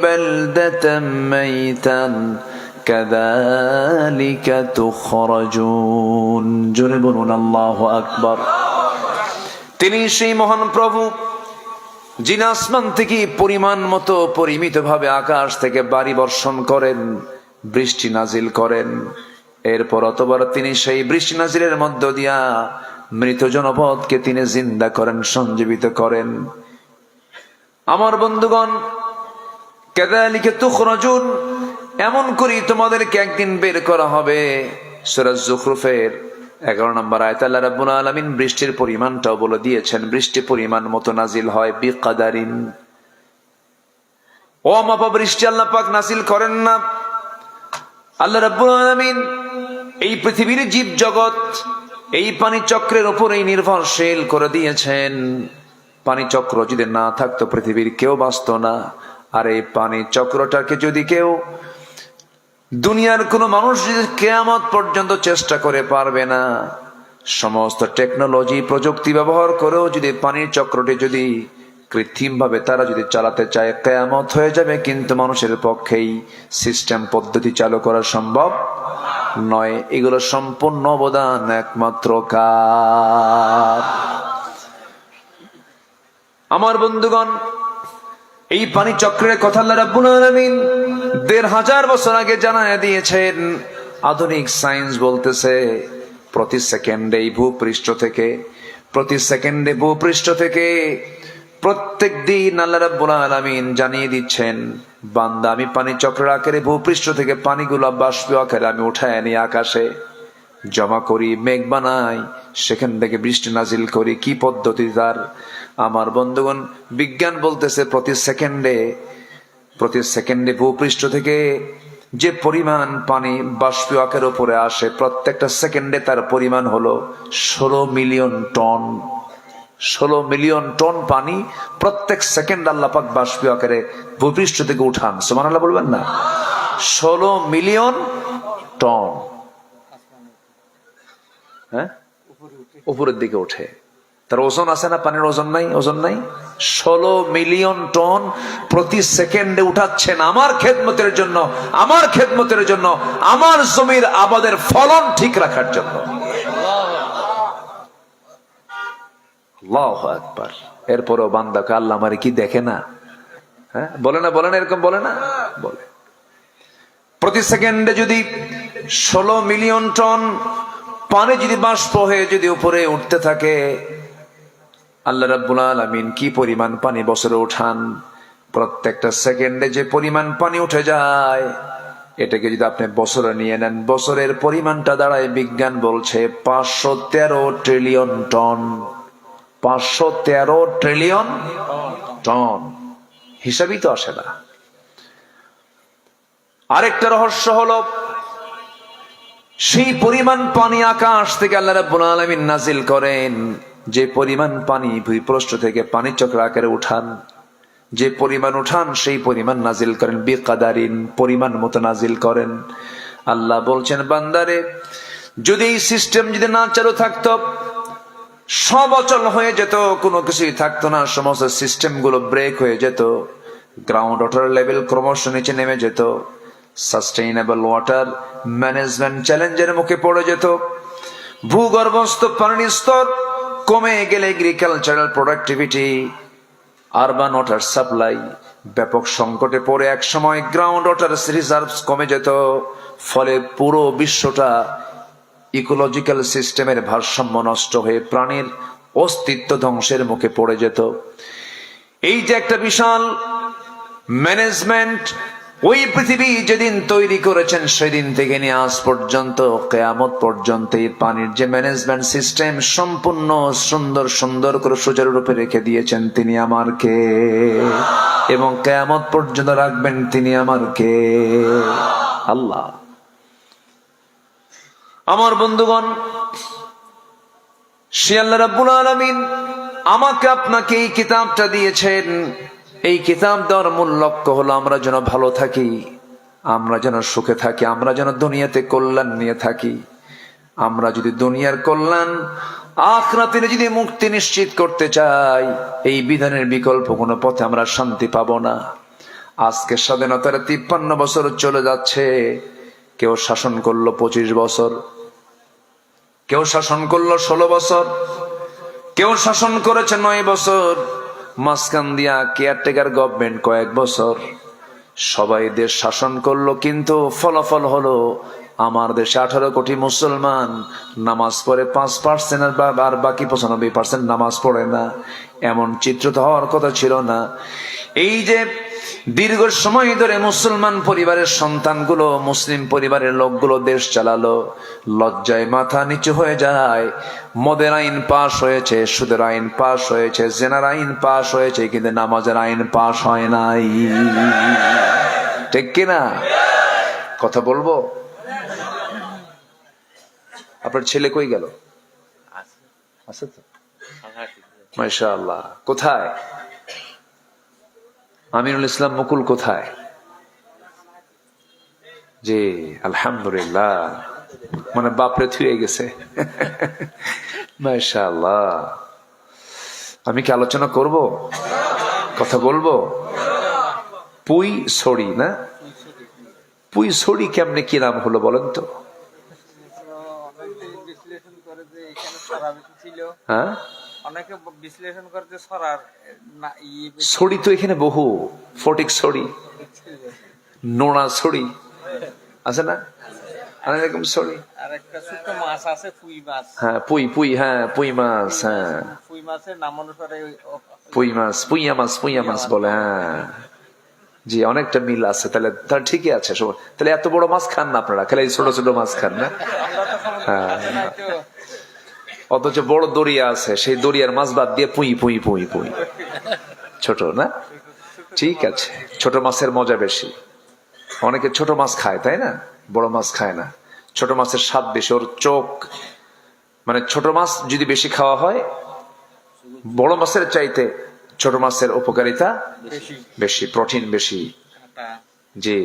بلدة ميتا كذلك تخرجون জোরে বলুন আল্লাহু আকবার। তিনি সেই মহান প্রভু যিনি আসমান থেকে পরিমাণ মতো পরিমিত ভাবে আকাশ থেকে বাড়ি বর্ষণ করেন, বৃষ্টি নাজিল করেন। এরপর অতবার তিনি সেই বৃষ্টি নাজিলের মধ্য দিয়া মৃত জনপদকে তিনি জিন্দা করেন, সঞ্জীবিত করেন। আমার বন্ধুগণ, কাযালিকা তুখরাজুন, এমন করি তোমাদেরকে একদিন বের করা হবে। সূরা যুখরুফের 11 নম্বর আয়াতে আল্লাহ রাব্বুল আলামিন বৃষ্টির পরিমাণটাও বলে দিয়েছেন। বৃষ্টি পরিমাণ মতো নাজিল হয় বিকাদারিন। ও মাপা বৃষ্টি আল্লাহ পাক নাজিল করেন না। আল্লাহ রাব্বুল আলামিন এই পৃথিবীর জীব জগৎ এই পানি চক্রের উপরেই নির্ভরশীল করে দিয়েছেন। পানি চক্র যদি না থাকতো পৃথিবীর কেউ বাঁচত না। আর এই পানি চক্রটাকে যদি কেউ, দুনিয়ার কোন মানুষ যদি কিয়ামত পর্যন্ত চেষ্টা করে পারবে না। সমস্ত টেকনোলজি প্রযুক্তি ব্যবহার করেও যদি পানির চক্রটি যদি কৃত্রিম ভাবে তারা যদি চালাতে চায়, কিয়ামত হয়ে যাবে। কিন্তু মানুষের পক্ষেই সিস্টেম পদ্ধতি চালু করা সম্ভব নয়। এগুলো সম্পূর্ণ অবদান একমাত্র কার? আমার বন্ধুগণ, এই পানি চক্রের কথা আল্লাহ রাব্বুল আলামিন ১৫০০ বছর আগে জানায় দিয়েছেন। আধুনিক সায়েন্স বলতেছে প্রতি সেকেন্ডে ভূপৃষ্ঠ থেকে প্রত্যেক দিন আল্লাহ রাব্বুল আলামিন জানিয়ে দিচ্ছেন, বান্দা আমি পানি চক্রের আকারে ভূপৃষ্ঠ থেকে পানিগুলা বাষ্প আকারে আমি উঠায় আনি, আকাশে জমা করি, মেঘ বানাই, সেখান থেকে বৃষ্টি নাজিল করি। কি পদ্ধতি তার? আমার বন্ধুগণ, বিজ্ঞান বলতেছে প্রতি সেকেন্ডে ভূপৃষ্ঠ থেকে যে পরিমাণ পানি বাষ্প আকারের উপরে আসে, প্রত্যেকটা সেকেন্ডে তার পরিমাণ হলো 16 মিলিয়ন টন। 16 মিলিয়ন টন পানি প্রত্যেক সেকেন্ড আল্লাহ পাক বাষ্প আকারে ভূপৃষ্ঠ থেকে উঠান। সুবহানাল্লাহ বলবেন না? 16 মিলিয়ন টন, হ্যাঁ, উপরের দিকে ওঠে। তার ওজন আছে না? পানির ওজন নাই? 16 মিলিয়ন টন প্রতি সেকেন্ডে উঠাচ্ছেন আমার খেদমতের জন্য, আমার জমির আবাদের ফলন ঠিক রাখার জন্য। আল্লাহু আকবার। এরপরও বান্দাকে আল্লাহ আমারে কি দেখে না? হ্যাঁ, বলে না? এরকম বলে না? বলে। প্রতি সেকেন্ডে যদি 16 মিলিয়ন টন পানি যদি বাষ্প হয়ে যদি উপরে উঠতে থাকে, আল্লাহ রাব্বুল আলামিন কি পরিমাণ পানি বছরে উঠান। প্রত্যেকটা সেকেন্ডে যে পরিমাণ পানি উঠে যায়, এটাকে যদি আপনি বছরে নিয়ে নেন, বছরের পরিমাণটা দাঁড়ায়, বিজ্ঞান বলছে 513 ট্রিলিয়ন টন। 513 ট্রিলিয়ন টন, হিসাবই তো আসে না। আরেকটা রহস্য হলো, সেই পরিমাণ পানি আকাশ থেকে আল্লাহ রাব্বুল আলামিন নাজিল করেন। যে পরিমাণ পানি ভূপৃষ্ঠ থেকে পানি চক্র আকারে উঠান, যে পরিমাণ উঠান সেই পরিমাণ নাজিল করেন বিকাদারিন, পরিমাণ মতো নাজিল করেন। আল্লাহ বলছেন, বান্দারে যদি এই সিস্টেম যদি না চালু থাকতো, সব অচল হয়ে যেত, কোনো কিছুই থাকতো না, সমস্ত সিস্টেম গুলো ব্রেক হয়ে যেত, গ্রাউন্ড ওয়াটার লেভেল ক্রমশ নিচে নেমে যেত, সাস্টেইনেবল ওয়াটার ম্যানেজমেন্ট চ্যালেঞ্জের মুখে পড়ে যেত, ভূগর্ভস্থ পানির স্তর কমে গেলে agricultural productivity, urban water supply ব্যাপক সংকটে পড়ে এক সময় গ্রাউন্ড ওয়াটার রিজার্ভস কমে যেত। ফলে পুরো বিশ্বটা ইকোলজিক্যাল সিস্টেমের ভারসাম্য নষ্ট হয়ে প্রাণীর অস্তিত্ব ধ্বংসের মুখে পড়ে যেত। এই যে একটা বিশাল ম্যানেজমেন্ট ওই পৃথিবী যেদিন তৈরি করেছেন, সেদিন থেকে নিয়ে আজ পর্যন্ত কিয়ামত পর্যন্ত এই পানির যে ম্যানেজমেন্ট সিস্টেম সম্পূর্ণ সুন্দর করে সুচারুরূপে রেখে দিয়েছেন তিনি আমার কে, এবং কিয়ামত পর্যন্ত রাখবেন তিনি আমার কে? আল্লাহ। আমার বন্ধুগণ, সে আল্লাহ রাব্বুল আলামিন আমাকে আপনাকে এই কিতাবটা দিয়েছেন। এই কিতাব দেওয়ার মূল লক্ষ্য হলো আমরা যেন ভালো থাকি, আমরা যেন সুখে থাকি, আমরা যেন দুনিয়াতে কল্যাণ নিয়ে থাকি। আমরা যদি দুনিয়ার কল্যাণ, আখিরাতের যদি মুক্তি নিশ্চিত করতে চাই, এই বিধানের বিকল্প কোনো পথে আমরা শান্তি পাবো না। আজকে স্বাধীনতার 53 বছর চলে যাচ্ছে। কেউ শাসন করলো 25 বছর, কেউ শাসন করলো 16 বছর, কেউ শাসন করেছে 9 বছর, মাঝখান দিয়া কেয়ারটেকার গভর্নমেন্ট কয়েক বছর। সবাই দেশ শাসন করলো, কিন্তু ফলাফল হলো আমার দেশে 18 কোটি মুসলমান নামাজ পড়ে 5%, আর বাকি 95% নামাজ পড়ে না। এমন চিত্র তো হওয়ার কথা ছিল না। এই যে দীর্ঘ সময় ধরে মুসলমান পরিবারের সন্তানগুলো, মুসলিম পরিবারের লোকগুলো দেশ চালালো, লজ্জায় মাথা নিচু হয়ে যায়। মদের আইন পাশ হয়েছে, সুদের আইন পাশ হয়েছে, জেনার আইন পাশ হয়েছে, কিন্তু নামাজের আইন পাশ হয় নাই। ঠিক কিনা? কথা বলবো? আপনার ছেলে কই গেল? আছে তো, মাশাআল্লাহ। কোথায়? আমিনুল ইসলাম মুকুল কোথায়? জি আলহামদুলিল্লাহ, মানে বাপরে থুয়ে গেছে। মাশাআল্লাহ। আমি কি আলোচনা করব? কথা বলবো? পুই ছড়ি না? পুই ছড়ি কেমনে কি নাম হলো বলেন তো? হ্যাঁ, অনেকে বিশ্লেষণ করতে ছড়ার ছড়ি তো এখানে বহু, ফটিক ছড়ি, নোনা ছড়ি আছে না? এরকম ছড়ি। আর একটা ছোট মাছ আছে পুঁই মাছ। হ্যাঁ পুই, পুই, হ্যাঁ পুই মাছ, হ্যাঁ পুঁই মাছের নাম অনুসারে পুই মাছ, পুইয়া মাছ, পুইয়া মাছ বলে। হ্যাঁ জি, অনেকটা মিল আছে। তাহলে তাহলে ঠিকই আছে। তাহলে এত বড় মাছ খান না আপনারা, খালি ছোট ছোট মাছ খান না? হ্যাঁ, অথচ বড় দরিয়া আছে, সেই দরিয়ার মাছ বাদ দিয়ে পুই পুই পুই পুই, ছোট না? ঠিক আছে, ছোট মাছের মজা বেশি। অনেকে ছোট মাছ খায়, তাই না? বড় মাছ খায় না। ছোট মাছের স্বাদ বেশি, ওর চোখ, মানে ছোট মাছ যদি বেশি খাওয়া হয়, বড় মাছের চাইতে ছোট মাছের উপকারিতা বেশি, প্রোটিন বেশি। জি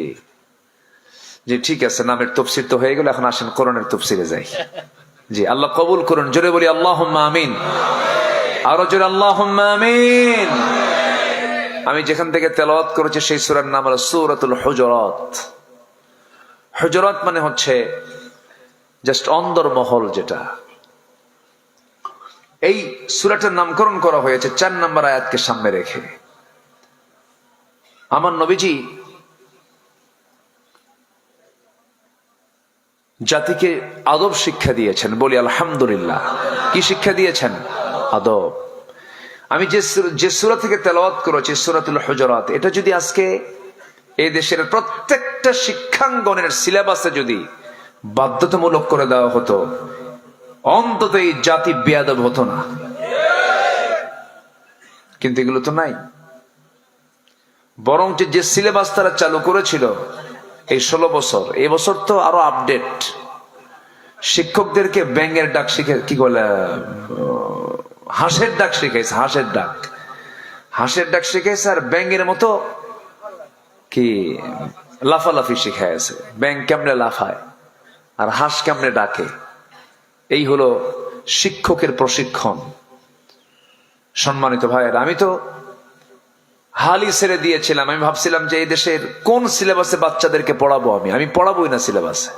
জি, ঠিক আছে। নামের তফসির তো হয়ে গেল, এখন আসেন কোরআনের তফসিরে যাই। জি, আল্লাহ কবুল করুন। জোরে বলি আল্লাহুম্মা আমিন। আরো জোরে আল্লাহুম্মা আমিন। আমি যেখান থেকে তেলাওয়াত করেছি সেই সূরার নাম হলো সূরাতুল হুজুরাত। হুজুরাত মানে হচ্ছে জাস্ট অন্দরমহল, যেটা। এই সূরাটার নামকরণ করা হয়েছে 4 নম্বর আয়াতকে সামনে রেখে। আমার নবীজি জাতিকে আদব শিক্ষা দিয়েছেন, বলি আলহামদুলিল্লাহ। কি শিক্ষা দিয়েছেন? আদব। আমি যে সূরা থেকে তেলাওয়াত করেছি, সূরাতুল হুজুরাত, এটা যদি আজকে এই দেশের প্রত্যেকটা শিক্ষাঙ্গনের সিলেবাসে যদি বাধ্যতামূলক করে দেওয়া হতো, অন্তত এই জাতি বেয়াদব হতো না। কিন্তু এগুলো তো নাই। বরং যে সিলেবাস তারা চালু করেছিল এই 16 বছর, এই বছর তো আরো আপডেট। শিক্ষকদেরকে ব্যাঙের ডাক শিখে, কি বলে, হাঁসের ডাক শিখাইছে, হাঁসের ডাক, হাঁসের ডাক শিখাইছে। আর ব্যাঙের মতো কি লাফালাফি শিখাইছে। ব্যাঙ কেমনে লাফায় আর হাঁস কেমনে ডাকে, এই হলো শিক্ষকের প্রশিক্ষণ। সম্মানিত ভাইয়েরা, আমি তো হালই ছেড়ে দিয়েছিলাম। আমি ভাবছিলাম যে এই দেশের কোন সিলেবাসে বাচ্চাদেরকে পড়াবো। আমি পড়াবোই না সিলেবাসে।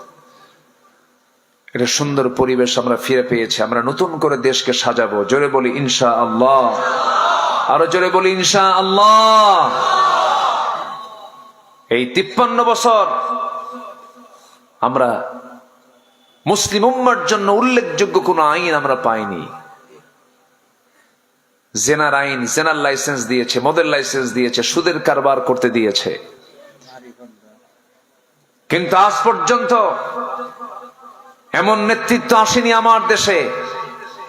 এটা সুন্দর পরিবেশ আমরা ফিরে পেয়েছি। আমরা নতুন করে দেশকে সাজাবো। জোরে বলি ইনশাআল্লাহ। আরো জোরে বলি ইনশাআল্লাহ। এই 53 বছর আমরা মুসলিম উম্মার জন্য উল্লেখযোগ্য কোন আইন আমরা পাইনি। জেনার আইন, জেনার লাইসেন্স দিয়েছে, মদের লাইসেন্স দিয়েছে, সুদের কারবার করতে দিয়েছে, কিন্তু আজ পর্যন্ত এমন নেতৃত্ব আসেনি আমার দেশে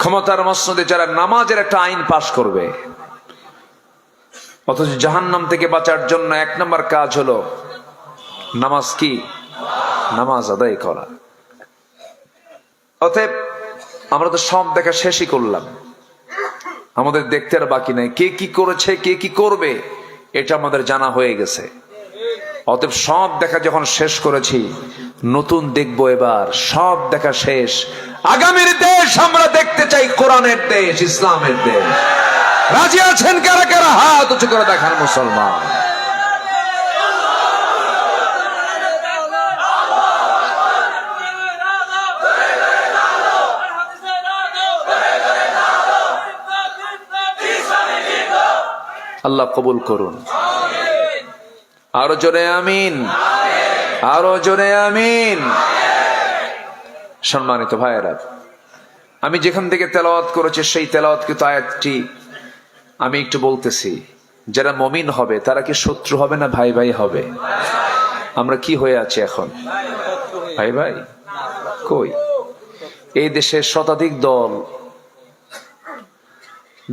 ক্ষমতার মসনদে যারা নামাজের একটা আইন পাশ করবে। অথচ জাহান্নাম থেকে বাঁচার জন্য 1 নম্বর কাজ হলো নামাজ। কি? নামাজ আদায় করা। অতএব আমরা তো সব দেখা শেষই করলাম, আমাদের দেখতে আর বাকি নাই। কে কি করেছে, কে কি করবে, এটা আমাদের জানা হয়ে গেছে। অতএব সব দেখা যখন শেষ করেছি, নতুন দেখবো। এবার সব দেখা শেষ, আগামীর দেশ আমরা দেখতে চাই, কোরআনের দেশ, ইসলামের দেশ। রাজি আছেন কারা কারা? হাত উঁচু করে দেখান মুসলমান। আল্লাহ কবুল করুন। আরো জোরে আমিন, আরো জোরে আমিন। সম্মানিত ভাইয়েরা, আমি যেখান থেকে তেলাওয়াত করেছি সেই তেলাওয়াতকৃত আয়াতটি আমি একটু বলতেছি। যারা মুমিন হবে তারা কি শত্রু হবে না ভাই ভাই হবে? আমরা কি হয়ে আছি এখন? ভাই ভাই কই? এই দেশের শতাধিক দল।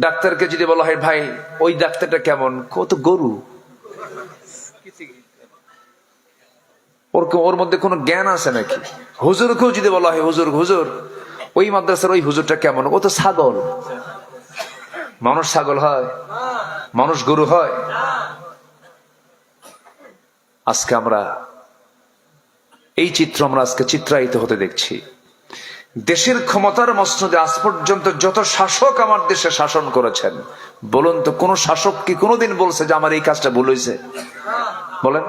ডাক্তারকে যদি বলা হয় ভাই ওই ডাক্তারটা কেমন, কত গরু, ওর মধ্যে কোনো জ্ঞান আছে নাকি? হুজুরকেও যদি বলা হয় হুজুর হুজুর ওই মাদ্রাসার ওই হুজুরটা কেমন, ও তো ছাগল। মানুষ ছাগল হয়? মানুষ গরু হয়? আজকে আমরা এই চিত্র আমরা আজকে চিত্রায়িত হতে দেখছি। দেশের ক্ষমতার মসনদে আজ পর্যন্ত যত শাসক আমার দেশে শাসন করেছেন, বলুন তো কোন শাসক কি কোনোদিন বলছে যে আমার এই কাজটা ভুল হয়েছে? বলেন।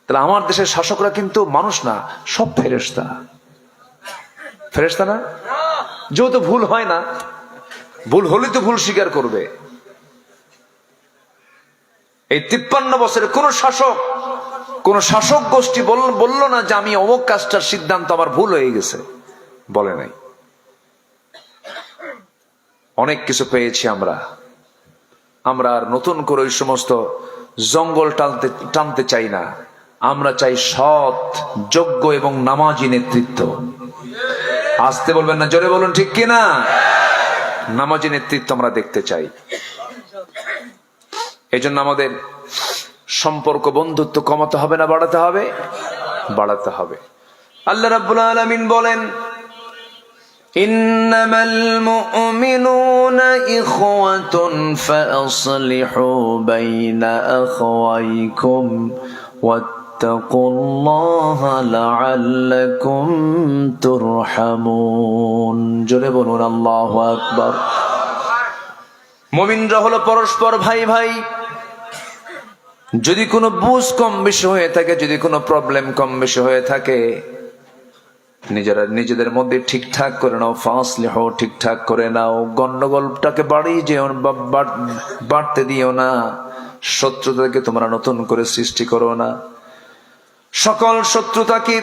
তাহলে আমার দেশের শাসকরা কিন্তু মানুষ না, সব ফেরেশতা। ফেরেশতা না? যেহেতু ভুল হয় না, ভুল হলে তো ভুল স্বীকার করবে। এই 53 বছরে কোন শাসক গোষ্ঠী বলল না যে আমি অমুক কাজটার সিদ্ধান্ত আমার ভুল হয়ে গেছে, বলে নাই। অনেক কিছু পেয়েছি আমরা আর নতুন করে ওই সমস্ত জঙ্গল টানতে চাই না। আমরা চাই সৎ, যোগ্য এবং নামাজি নেতৃত্ব। আসতে বলবেন না, জোরে বলুন ঠিক কিনা? নামাজি নেতৃত্ব আমরা দেখতে চাই। এই জন্য আমাদের সম্পর্ক, বন্ধুত্ব কমাতে হবে না বাড়াতে হবে? বাড়াতে হবে। আল্লাহ রাব্বুল আলামিন বলেন, ইন্নামাল মুমিনুনা ইখওয়াতুন ফাসলিহু বাইনা আখাওয়াইকুম ওয়াত্তাকুল্লাহা লাআল্লাকুম তুরহামুন। জোরে বলুন আল্লাহু আকবার। মুমিনরা হলো পরস্পর ভাই ভাই। যদি কোনো বুঝ কম বেশি হয়ে থাকে, যদি কোনো প্রবলেম কম বেশি হয়ে থাকে, নিজেদের মধ্যে ঠিকঠাক করে নাও। ফাসলিহু, ঠিকঠাক করে নাও। গন্ডগোলটাকে বাড়তে দিও না। শত্রুতাকে তোমরা নতুন করে সৃষ্টি করো না। সকল শত্রুতাকে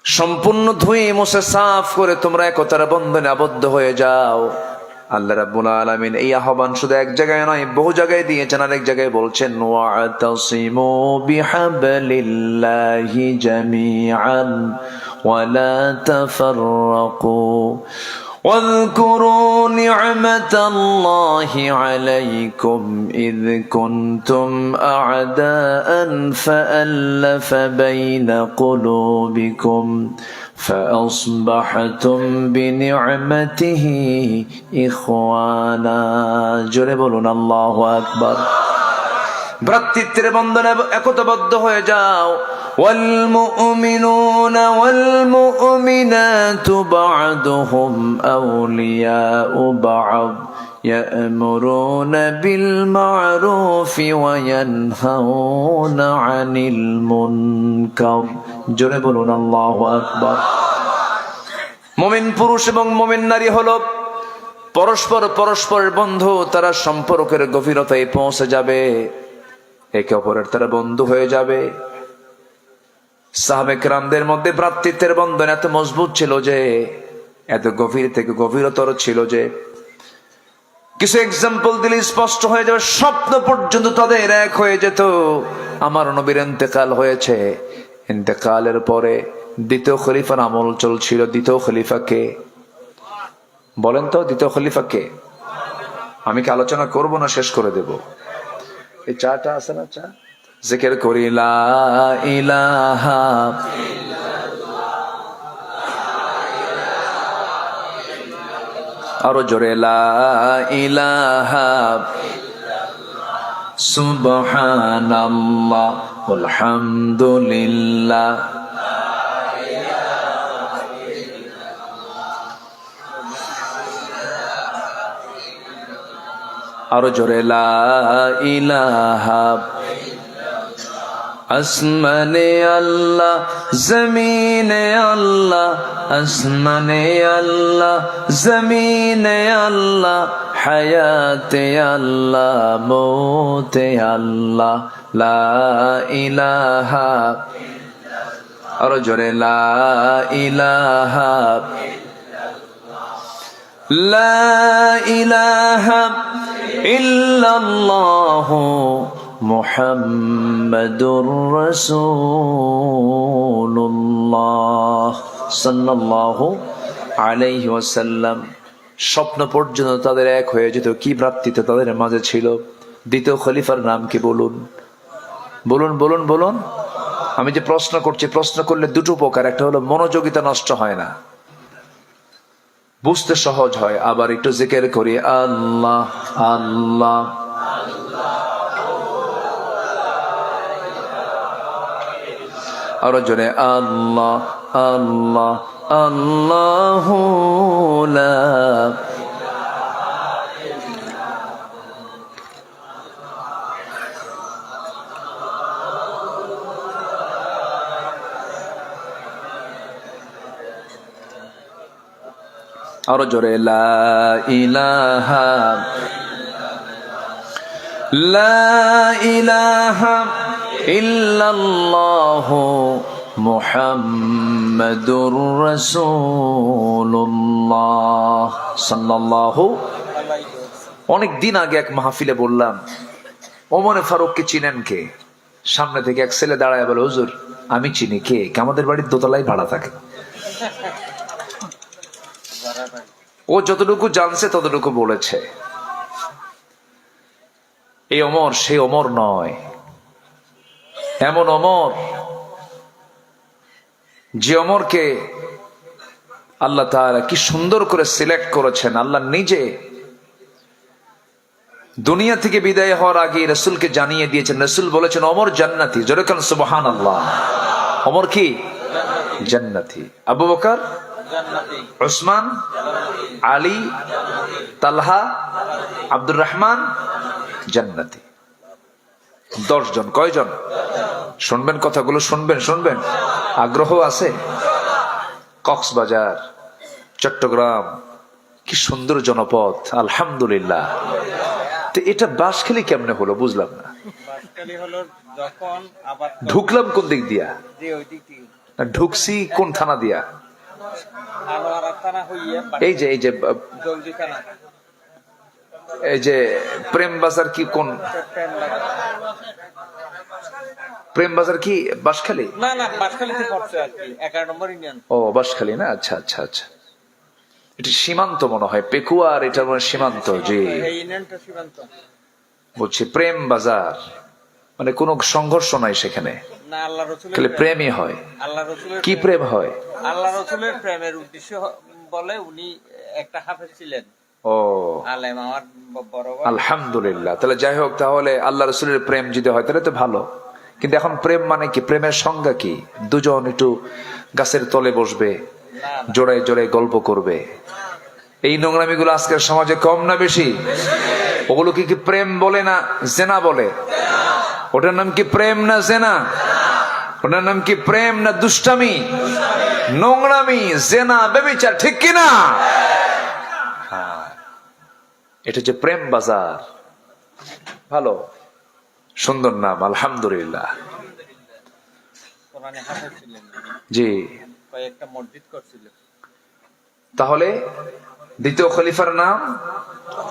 সম্পূর্ণ ধুয়ে মুছে সাফ করে তোমরা একতার বন্ধনে আবদ্ধ হয়ে যাও। আল্লাহ রাব্বুল আলামিন এই আহ্বান শুধু এক জায়গায় নয়, বহু জায়গায় দিয়েছেন। আরেক জায়গায় বলছেন, ওয়াতাসিমু বিহাবলিল্লাহি জামিআন ওয়া লা তাফাররাকু واذكروا نعمة الله عليكم إذ كنتم أعداء فألف بين قلوبكم فأصبحتم بنعمته إخوانا। জোরে বলুন আল্লাহু আকবার। ভ্রাতৃত্বের বন্ধনে একতাবদ্ধ হয়ে যাও। والمؤمنون والمؤمنات بعضهم أولياء بعض يأمرون بالمعروف وينهون عن المنكر। জোরে বলুন আল্লাহু আকবার। মুমিন পুরুষ এবং মুমিন নারী হলো পরস্পরের বন্ধু। তারা সম্পর্কের গভীরতায় পৌঁছে যাবে, একে অপরের তারা বন্ধু হয়ে যাবে। সাহাবে কেরামদের মধ্যে ভ্রাতৃত্বের বন্ধন এত মজবুত ছিল যে, এত গভীর থেকে গভীরতর ছিল যে, কিছু এক্সাম্পল দিলে স্পষ্ট হয়ে যাবে। স্বপ্ন পর্যন্ত তাদের এক হয়ে যেত। আমার নবীর ইন্তেকাল হয়েছে, ইন্তেকালের পরে দ্বিতীয় খলিফার আমল চলছিল। দ্বিতীয় খলিফা কে বলেন তো? দ্বিতীয় খলিফা কে? আমি কি আলোচনা করব না শেষ করে দেব? এই চাটা আছে না, চা জিকির করি লা ইলাহা আরো জোরে লা ইলাহা সুবহানাল্লাহ আলহামদুলিল্লাহ। আরো জোরে লা ইলাহা। আসমানে আল্লাহ, জমিনে আল্লাহ, আসমানে আল্লাহ, জমিনে আল্লাহ, হায়াতে আল্লাহ মৌতে আল্লাহ লা ইলাহা আরো জোরে লা ইলাহা লা ইলাহা ইল্লাল্লাহু মুহাম্মাদুর রাসূলুল্লাহ সাল্লাল্লাহু আলাইহি ওয়াসাল্লাম। স্বপ্ন পর্যন্ত তাদের এক হয়ে যেত। কি ভ্রাতৃত্ব তাদের মাঝে ছিল। দ্বিতীয় খলিফার নাম কি বলুন বলুন বলুন বলুন। আমি যে প্রশ্ন করছি, প্রশ্ন করলে দুটো উপকার, একটা হলো মনোযোগিতা নষ্ট হয় না, বুঝতে সহজ হয়। আবার একটু জিকির করি আল্লাহ আল্লাহ। আরো জোরে আল্লাহ আল্লাহ আল্লাহু লা আরো জোরে লা ইলাহা লা ইলাহা ইল্লাল্লাহু মুহাম্মাদুর রাসূলুল্লাহ সাল্লাল্লাহু। অনেক দিন আগে এক মাহফিলে বললাম, ওমরে ফারুককে চিনেন কে? সামনে থেকে এক ছেলে দাঁড়ায় বলে, হুজুর আমি চিনি। কে? আমাদের বাড়ির দোতলায় ভাড়া থাকে। ও যতটুকু জানছে ততটুকু বলেছে। এই ওমর সে ওমর নয়, এমন ওমর যে ওমরকে আল্লাহ তাআলা কি সুন্দর করে সিলেক্ট করেছেন। আল্লাহ নিজে দুনিয়া থেকে বিদায় হওয়ার আগে রাসূলকে জানিয়ে দিয়েছেন। রাসূল বলেছেন ওমর জান্নাতি। জোরে বলেন সুবহানাল্লাহ। ওমর কি? জান্নাতি। আবু বকর জান্নাতি, উসমান, আলী, তালহা, আব্দুর রহমান জান্নাতি। 10 জন। কয়জন? শুনবেন কথাগুলো, শুনবেন শুনবেন, আগ্রহ আছে? কক্সবাজার, চট্টগ্রাম, কি সুন্দর জনপদ, আলহামদুলিল্লাহ। তো এটা বাঁশখালী কেমনে হলো বুঝলাম না। বাসকালী হলো যখন আবার ঢুকলাম কোন দিক দিয়া? যে ওই দিক থেকে ঢুকছি কোন থানা দিয়া? আনোয়ারা থানা হইয়ে এই যে জলদি থানা এই যে প্রেম বাজার কি কোন? টাইম লাগে। প্রেম বাজার কি বাঁশখালী? না না, বাসকালীতে পড়ছে আর কি, 11 নম্বর ইউনিয়ন। ও বাঁশখালী না, আচ্ছা আচ্ছা আচ্ছা। এটা সীমান্ত মনে হয়, পেকুয়ার এটা মনে হয় সীমান্ত। জি এই ইউনিয়নটা সীমান্ত। বলছি প্রেম বাজার মানে কোনো সংঘর্ষ নাই সেখানে, না, আল্লাহ রাসূলের খালি প্রেমই হয়। আল্লাহ রাসূলের কি প্রেম হয়? আল্লাহ রাসূলের প্রেমের উদ্দেশ্য বলে উনি একটা হাফেজ ছিলেন, ও আলেম, আমার বড় ভাই। আলহামদুলিল্লাহ। তাহলে যাই হোক, তাহলে আল্লাহ রসুলের প্রেম যদি হয় তাহলে তো ভালো। কিন্তু এখন প্রেম মানে কি? প্রেমের সংজ্ঞা কি? দুজন একটু গাছের তলে বসবে, না না, জোড়ায় জোড়ায় গল্প করবে। এই নোংরামিগুলো আজকের সমাজে কম না বেশি? ওগুলো কি প্রেম বলে না জেনা বলে? ওটার নাম কি প্রেম না জেনা? ওটার নাম কি প্রেম না দুষ্টামি, নোংরামি, জেনা, ব্যভিচার, ঠিক কিনা? এটা হচ্ছে প্রেম বাজার। ভালো সুন্দর নাম, আলহামদুলিল্লাহ। কোরআনে হাফেজ ছিলেন, জি। কয়েকটা মসজিদ করছিলেন। তাহলে দ্বিতীয় খলিফার নাম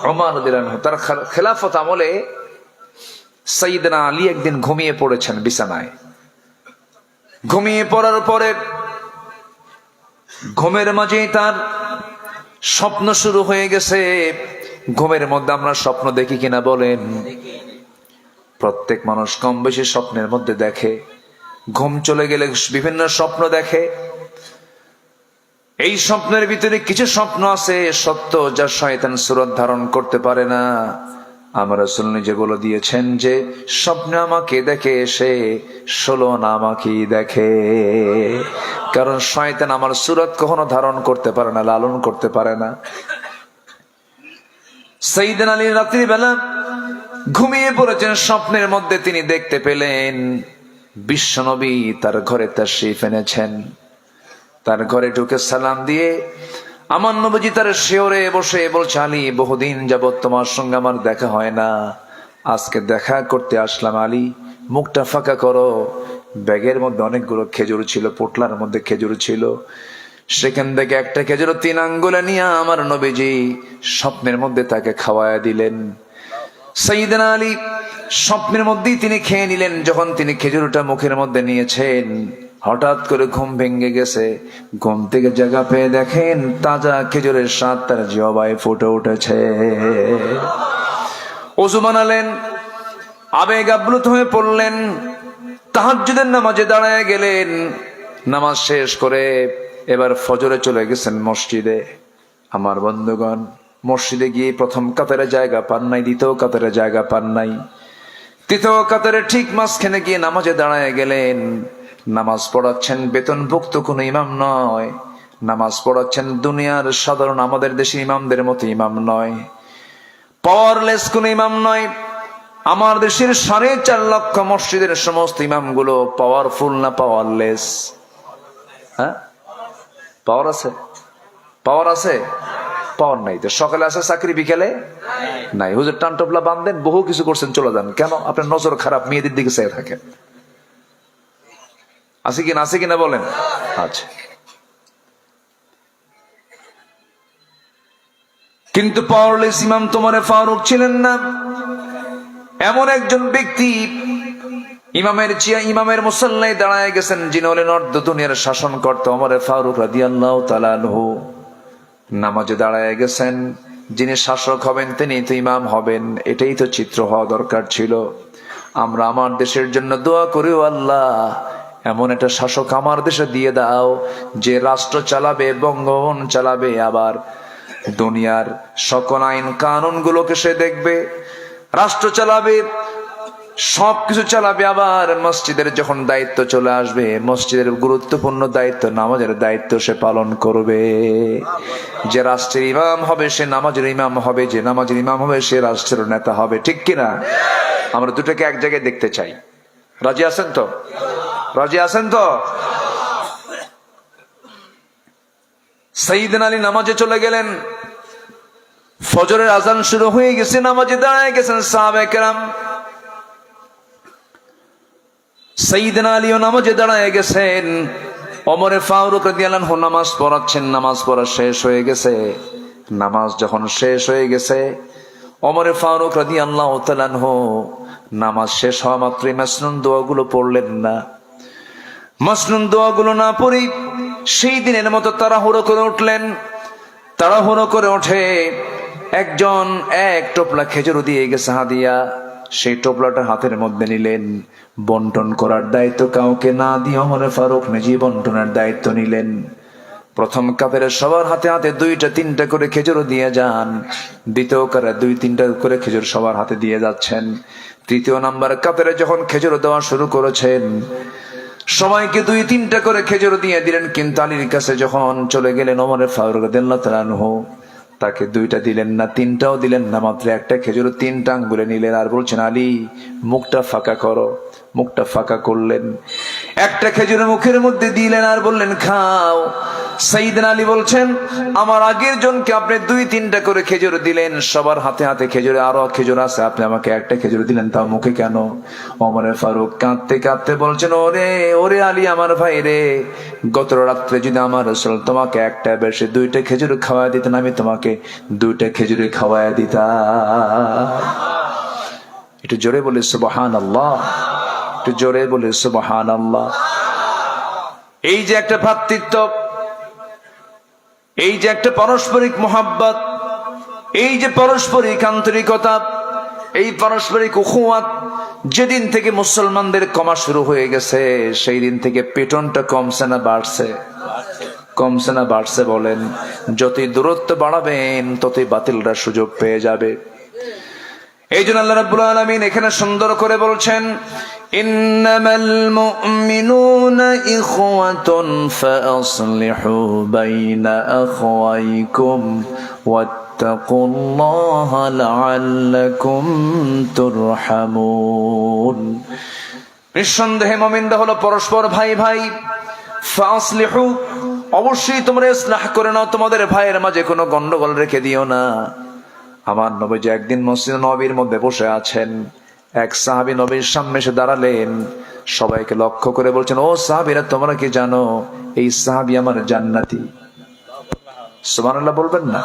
ওমর রাদিয়াল্লাহু আনহু। তার খেলাফত আমলে সাইয়েদনা আলী একদিন ঘুমিয়ে পড়েছেন বিছানায়। ঘুমিয়ে পড়ার পরে ঘুমের মাঝেই তার স্বপ্ন শুরু হয়ে গেছে। ঘুমের মধ্যে আমরা স্বপ্ন দেখি কিনা বলেন? প্রত্যেক মানুষ কম বেশি স্বপ্নের মধ্যে দেখে। ঘুম চলে গেলে বিভিন্ন স্বপ্ন দেখে। এই স্বপ্নের ভিতরে কিছু স্বপ্ন আছে সত্য, যা শয়তান সুরত ধারণ করতে পারে না। আমার রাসূল নিজে বলে দিয়েছেন যে স্বপ্নে আমাকে দেখে সে 16 না আমাকেই দেখে। কারণ শয়তান আমার সুরত কখনো ধারণ করতে পারে না, লালন করতে পারে না। সাইয়েদনা আলী রাত্রিবেলা ঘুমিয়ে পড়েছেন। স্বপ্নের মধ্যে তিনি দেখতে পেলেন বিশ্বনবী তার ঘরে তাশরীফ এনেছেন। তার ঘরে ঢুকে সালাম দিয়ে আমার নবীজি তার শিয়রে বসে বলছে, আলী, বহুদিন যাবত তোমার সঙ্গে আমার দেখা হয় না, আজকে দেখা করতে আসলাম। আলী, মুখটা ফাঁকা করো। ব্যাগের মধ্যে অনেকগুলো খেজুর ছিল, পোটলার মধ্যে খেজুর ছিল। সেখান থেকে একটা খেজুর 3 আঙ্গুলে নিয়ে আমার নবীজি স্বপ্নের মধ্যে তাকে খাওয়ায়া দিলেন। সাইয়েদনা আলী স্বপ্নের মধ্যেই তিনি খেয়ে নিলেন। যখন তিনি খেজুরটা মুখের মধ্যে নিয়েছেন, হঠাৎ করে ঘুম ভেঙে গেছে। ঘুম থেকে জায়গা পেয়ে দেখেন তাজা খেজুরের স্বাদ তার জিহ্বায় ফুটে উঠেছে। ওযু বানালেন, আবেগ আপ্লুত হয়ে পড়লেন, তাহাজ্জুদের নামাজে দাঁড়ায় গেলেন। নামাজ শেষ করে এবার ফজরে চলে গেছেন মসজিদে। আমার বন্ধুগণ, মসজিদে গিয়ে প্রথম কাতারে জায়গা পান নাই, দ্বিতীয় কাতারে জায়গা পান নাই, তৃতীয় কাতারে ঠিক মাঝখানে গিয়ে নামাজে দাঁড়ায় গেলেন। নামাজ পড়াচ্ছেন বেতনভুক্ত কোনো ইমাম নয়, নামাজ পড়াচ্ছেন দুনিয়ার সাধারণ আমাদের দেশের ইমামদের মতো ইমাম নয়, পাওয়ারলেস কোন ইমাম নয়। আমার দেশের 4.5 লক্ষ মসজিদের সমস্ত ইমামগুলো পাওয়ারফুল না পাওয়ারলেস? হ্যাঁ, পাওয়ার আছে? পাওয়ার আছে? পাওয়ার নাই। তো সকালে আছে চাকরি, বিকেলে নাই। হুজুর টান টপলা বাঁধেন, বহু কিছু করছেন, চলে যান। কেন? আপনার নজর খারাপ, মেয়েদের দিকে চেয়ে থাকেন। আছে কিনা? আছে কিনা বলেন? আচ্ছা। কিন্তু পাওয়ারলেস ইমাম তোমার ফারুক ছিলেন না। এমন একজন ব্যক্তি ইমামের মুসাল্লায় দাঁড়ায় গেছেন, যিনি হলেন অর্ধ দুনিয়ার শাসনকর্তা ওমর ফারুক রাদিয়াল্লাহু তাআলা আনহু। নামাজে দাঁড়ায় গেছেন, যিনি শাসক হবেন তিনি তো ইমাম হবেন। এটাই তো চিত্র হওয়া দরকার ছিল। আমরা আমার দেশের জন্য দোয়া করি, আল্লাহ এমন একটা শাসক আমার দেশে দিয়ে দাও, যে রাষ্ট্র চালাবে, বঙ্গভবন চালাবে, আবার দুনিয়ার সকল আইন কানুন গুলোকে সে দেখবে, রাষ্ট্র চালাবে, সবকিছু চালাবে। আবার মসজিদের যখন দায়িত্ব চলে আসবে, মসজিদের গুরুত্বপূর্ণ দায়িত্ব, নামাজের দায়িত্ব সে পালন করবে। যে রাষ্ট্রের ইমাম হবে সে নামাজের ইমাম হবে, যে নামাজের ইমাম হবে সে রাষ্ট্রের নেতা হবে। ঠিক কিনা? আমরা দুটোকে এক জায়গায় দেখতে চাই। রাজি আছেন তো? রাজি আছেন তো? সাইয়েদনা আলী নামাজে চলে গেলেন। ফজরের আজান শুরু হয়ে গেছে, নামাজে দাঁড়ায় গেছেন সাহাবায়ে কেরাম। সাইয়েদনা আলীও নামাজে দাঁড়ায় গেছেন। ওমর ফারুক রাদিয়াল্লাহু আনহু নামাজ পড়াচ্ছেন। নামাজ পড়া শেষ হয়ে গেছে। নামাজ যখন শেষ হয়ে গেছে, ওমর ফারুক রাদিয়াল্লাহু তাআলা আনহু নামাজ শেষ হওয়া মাত্রই মাসনুন দোয়াগুলো পড়লেন না। মাসনুন দোয়াগুলো না পড়ি সেই দিনের মতো তাড়াহুড়ো করে উঠলেন। তাড়াহুড়ো করে উঠে একজন এক টোপলা খেজুর দিয়ে গেছে হাদিয়া, সেই টোপলাটা হাতের মধ্যে নিলেন। বন্টন করার দায়িত্ব কাউকে না দিয়ে ওমর ফারুক নিজেই বন্টনের দায়িত্ব নিলেন। প্রথম কাপের সবার হাতে হাতে 2-3টা করে খেজুর দিয়ে যান। দ্বিতীয় কাপের 2-3টা করে খেজুর সবার হাতে দিয়ে যাচ্ছেন। তৃতীয় নাম্বার কাপের যখন খেজুর দেওয়া শুরু করেছেন, সবাইকে 2-3টা করে খেজুর দিয়ে দিলেন। কিন্তু আলীর কাছে যখন চলে গেলেন ওমর ফারুক রাদিয়াল্লাহু তাআলা আনহু, তাকে 2টা দিলেন না, 3টাও দিলেন না, মাত্র একটা খেজুর 3টা আঙ্গুলে নিলেন। আর বলছেন, আলী মুখটা ফাঁকা করো। মুখটা ফাঁকা করলেন, একটা খেজুর মুখের মধ্যে দিলেন আর বললেন, খাও। সাইয়েদনা আলী বলছেন, আমার আগের জনকে আপনি 2-3টা করে খেজুর দিলেন, সবার হাতে হাতে খেজুরে আরো খেজুর আছে, আপনি আমাকে একটা খেজুর দিলেন, তাও মুখে কেন? ওমর ফারুক কাঁদতে কাঁদতে বলছেন, ওরে ওরে আলী আমার ভাই রে, গত রাত্রে যদি আমার রাসূল তোমাকে একটা বেশি 2টা খেজুর খাওয়ায় দিতেন, আমি তোমাকে 2টা খেজুরে খাওয়ায় দিতাম। একটু জোরে বলে সুবহানাল্লাহ, একটু জোরে বলে সুবহানাল্লাহ। এই যে একটা ভ্রাতৃত্ব, এই যে একটা পারস্পরিক মোহাব্বত, এই যে পারস্পরিক আন্তরিকতা, এই পারস্পরিক উখুয়াত, যেদিন থেকে মুসলমানদের কমা শুরু হয়ে গেছে, সেই দিন থেকে পেটনটা কমছে না বাড়ছে? কমছে না বাড়ছে? বলেন। যতই দূরত্ব বাড়াবেন ততই বাতিলরা সুযোগ পেয়ে যাবে। এই জন্য আল্লাহ রাব্বুল আলামিন এখানে সুন্দর করে বলছেন, ইন্নামাল মুমিনুনা ইখওয়াতুন ফাআসলিহু বাইনা আখওয়াইকুম ওয়াত্তাকুল্লাহা লাআল্লাকুম তুরহামুন। নিঃসন্দেহে মুমিনরা হলো পরস্পর ভাই ভাই। ফাআসলিহু, অবশ্যই তোমরা ইসলাহ করে নাও, তোমাদের ভাইয়ের মাঝে কোনো গন্ডগোল রেখে দিও না। আমার নবীজি একদিন মসজিদ নববীর মধ্যে বসে আছেন, এক সাহাবী নবীর সামনে এসে দাঁড়ালেন, সবাইকে লক্ষ্য করে বলছেন, ও সাহাবীরা, তোমরা কি জানো এই সাহাবী আমার জান্নাতি? সুবহানাল্লাহ বলবেন না?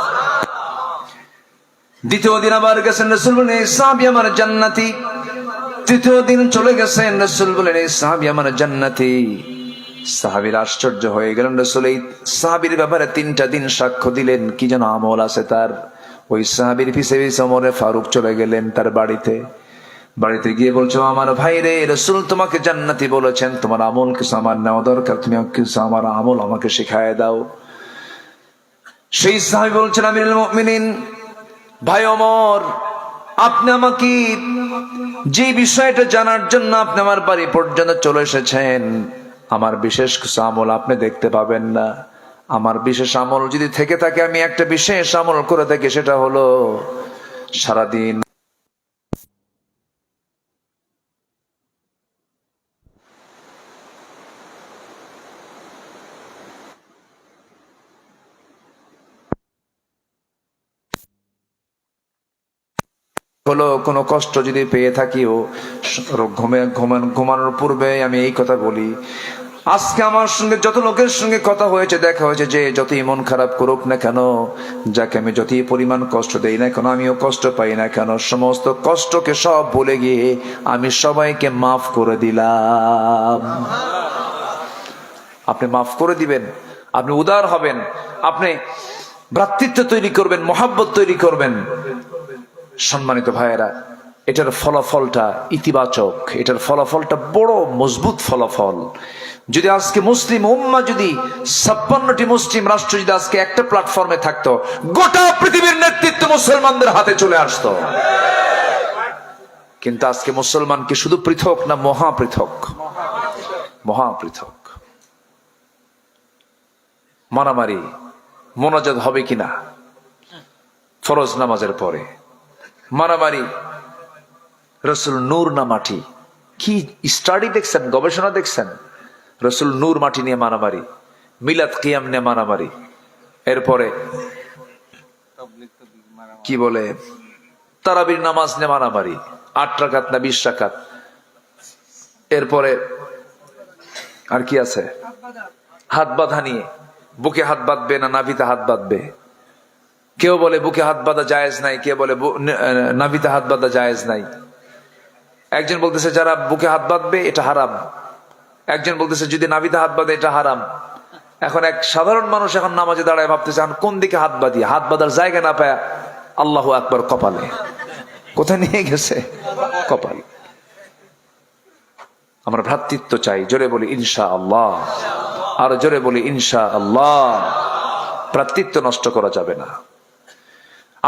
দ্বিতীয় দিন আবার গেছেন, রাসূল বলেন এই সাহাবী আমার জান্নাতি। তৃতীয় দিন চলে গেছেন, রাসূল বলেন এই সাহাবী আমার জান্নাতি। সাহাবীরা আশ্চর্য হয়ে গেলেন, রাসূল এই সাহাবীর ব্যাপারে 3টা দিন সাক্ষ্য দিলেন, কি যেন আমল আছে তার। ওই সাহাবীর পিছে পিছে ওমরে ফারুক চলে গেলেন তার বাড়িতে। বাড়িতে গিয়ে বলছো, আমার ভাই রে, রাসূল তোমাকে জান্নাতি বলেছেন, তোমার আমল কিছু আমার নেওয়া দরকার, তুমি কিছু আমার আমল আমাকে শিখায় দাও। সেই সাহাবী বলছেন, আমিরুল মুমিনিন ভাই ওমর, আপনি আমাকে যে বিষয়টা জানার জন্য আপনি আমার বাড়ি পর্যন্ত চলে এসেছেন, আমার বিশেষ কিছু আমল আপনি দেখতে পাবেন না। আমার বিশেষ আমল যদি থেকে থাকে, আমি একটা বিশেষ আমল করে থাকি, সেটা হলো সারাদিন হলো কোনো কষ্ট যদি পেয়ে থাকিও, ঘুমানোর পূর্বে আমি এই কথা বলি, আজকে আমার সঙ্গে যত লোকের সঙ্গে কথা হয়েছে, দেখা হয়েছে, যে যতই মন খারাপ করুক না কেন, যাকে আমি যতই পরিমাণ কষ্ট দেই না কেন, আমিও কষ্ট পাই না কেন, সমস্ত কষ্টকে সব ভুলে গিয়ে আমি সবাইকে মাফ করে দিলাম। আপনি মাফ করে দিবেন, আপনি উদার হবেন, আপনি ভ্রাতৃত্ব তৈরি করবেন, মহাব্বত তৈরি করবেন। সম্মানিত ভাইয়েরা, এটার ফলাফলটা ইতিবাচক, এটার ফলাফলটা বড় মজবুত ফলাফল। যদি আজকে মুসলিম উম্মাহ, যদি 56টি মুসলিম রাষ্ট্র যদি আজকে একটা প্ল্যাটফর্মে থাকতো, গোটা পৃথিবীর নেতৃত্ব মুসলমানদের হাতে চলে আসতো। কিন্তু আজকে মুসলমান কি শুধু পৃথক না মহা পৃথক? মহা পৃথক। মারামারি মোনাজাত হবে কিনা ফরজ নামাজের পরে, মারামারি, রাসূল নূর না মাটি, কি স্টাডি দেখছেন, গবেষণা দেখছেন? রাসূল নূর মাটি নিয়ে মারামারি, মিলাদ কিয়াম নিয়ে মারামারি, এরপরে কি বলে তারাবির নামাজ নিয়ে মারামারি, 8 রাকাত না 20 রাকাত, এরপরে আর কি আছে, হাত বাঁধা নিয়ে, বুকে হাত বাঁধবে না নাভিতে হাত বাঁধবে। কেউ বলে বুকে হাত বাঁধা জায়েজ নাই, কেউ বলে নাভিতে হাত বাঁধা জায়েজ নাই। একজন বলতেছে যারা বুকে হাত বাঁধবে এটা হারাম, একজন বলতেছে যদি নাভিতে হাত বাঁধে এটা হারাম। এখন এক সাধারণ মানুষ এখন নামাজে দাঁড়ায় ভাবতেছে এখন কোন দিকে হাত বাঁধি, হাত বাঁধার জায়গা না পায় আল্লাহু আকবার কপালে, কোথায় নিয়ে গেছে? কপাল। আমরা ভ্রাতৃত্ব চাই, জোরে বলি ইনশাআল্লাহ, আর জোরে বলি ইনশাআল্লাহ। ভ্রাতৃত্ব নষ্ট করা যাবে না।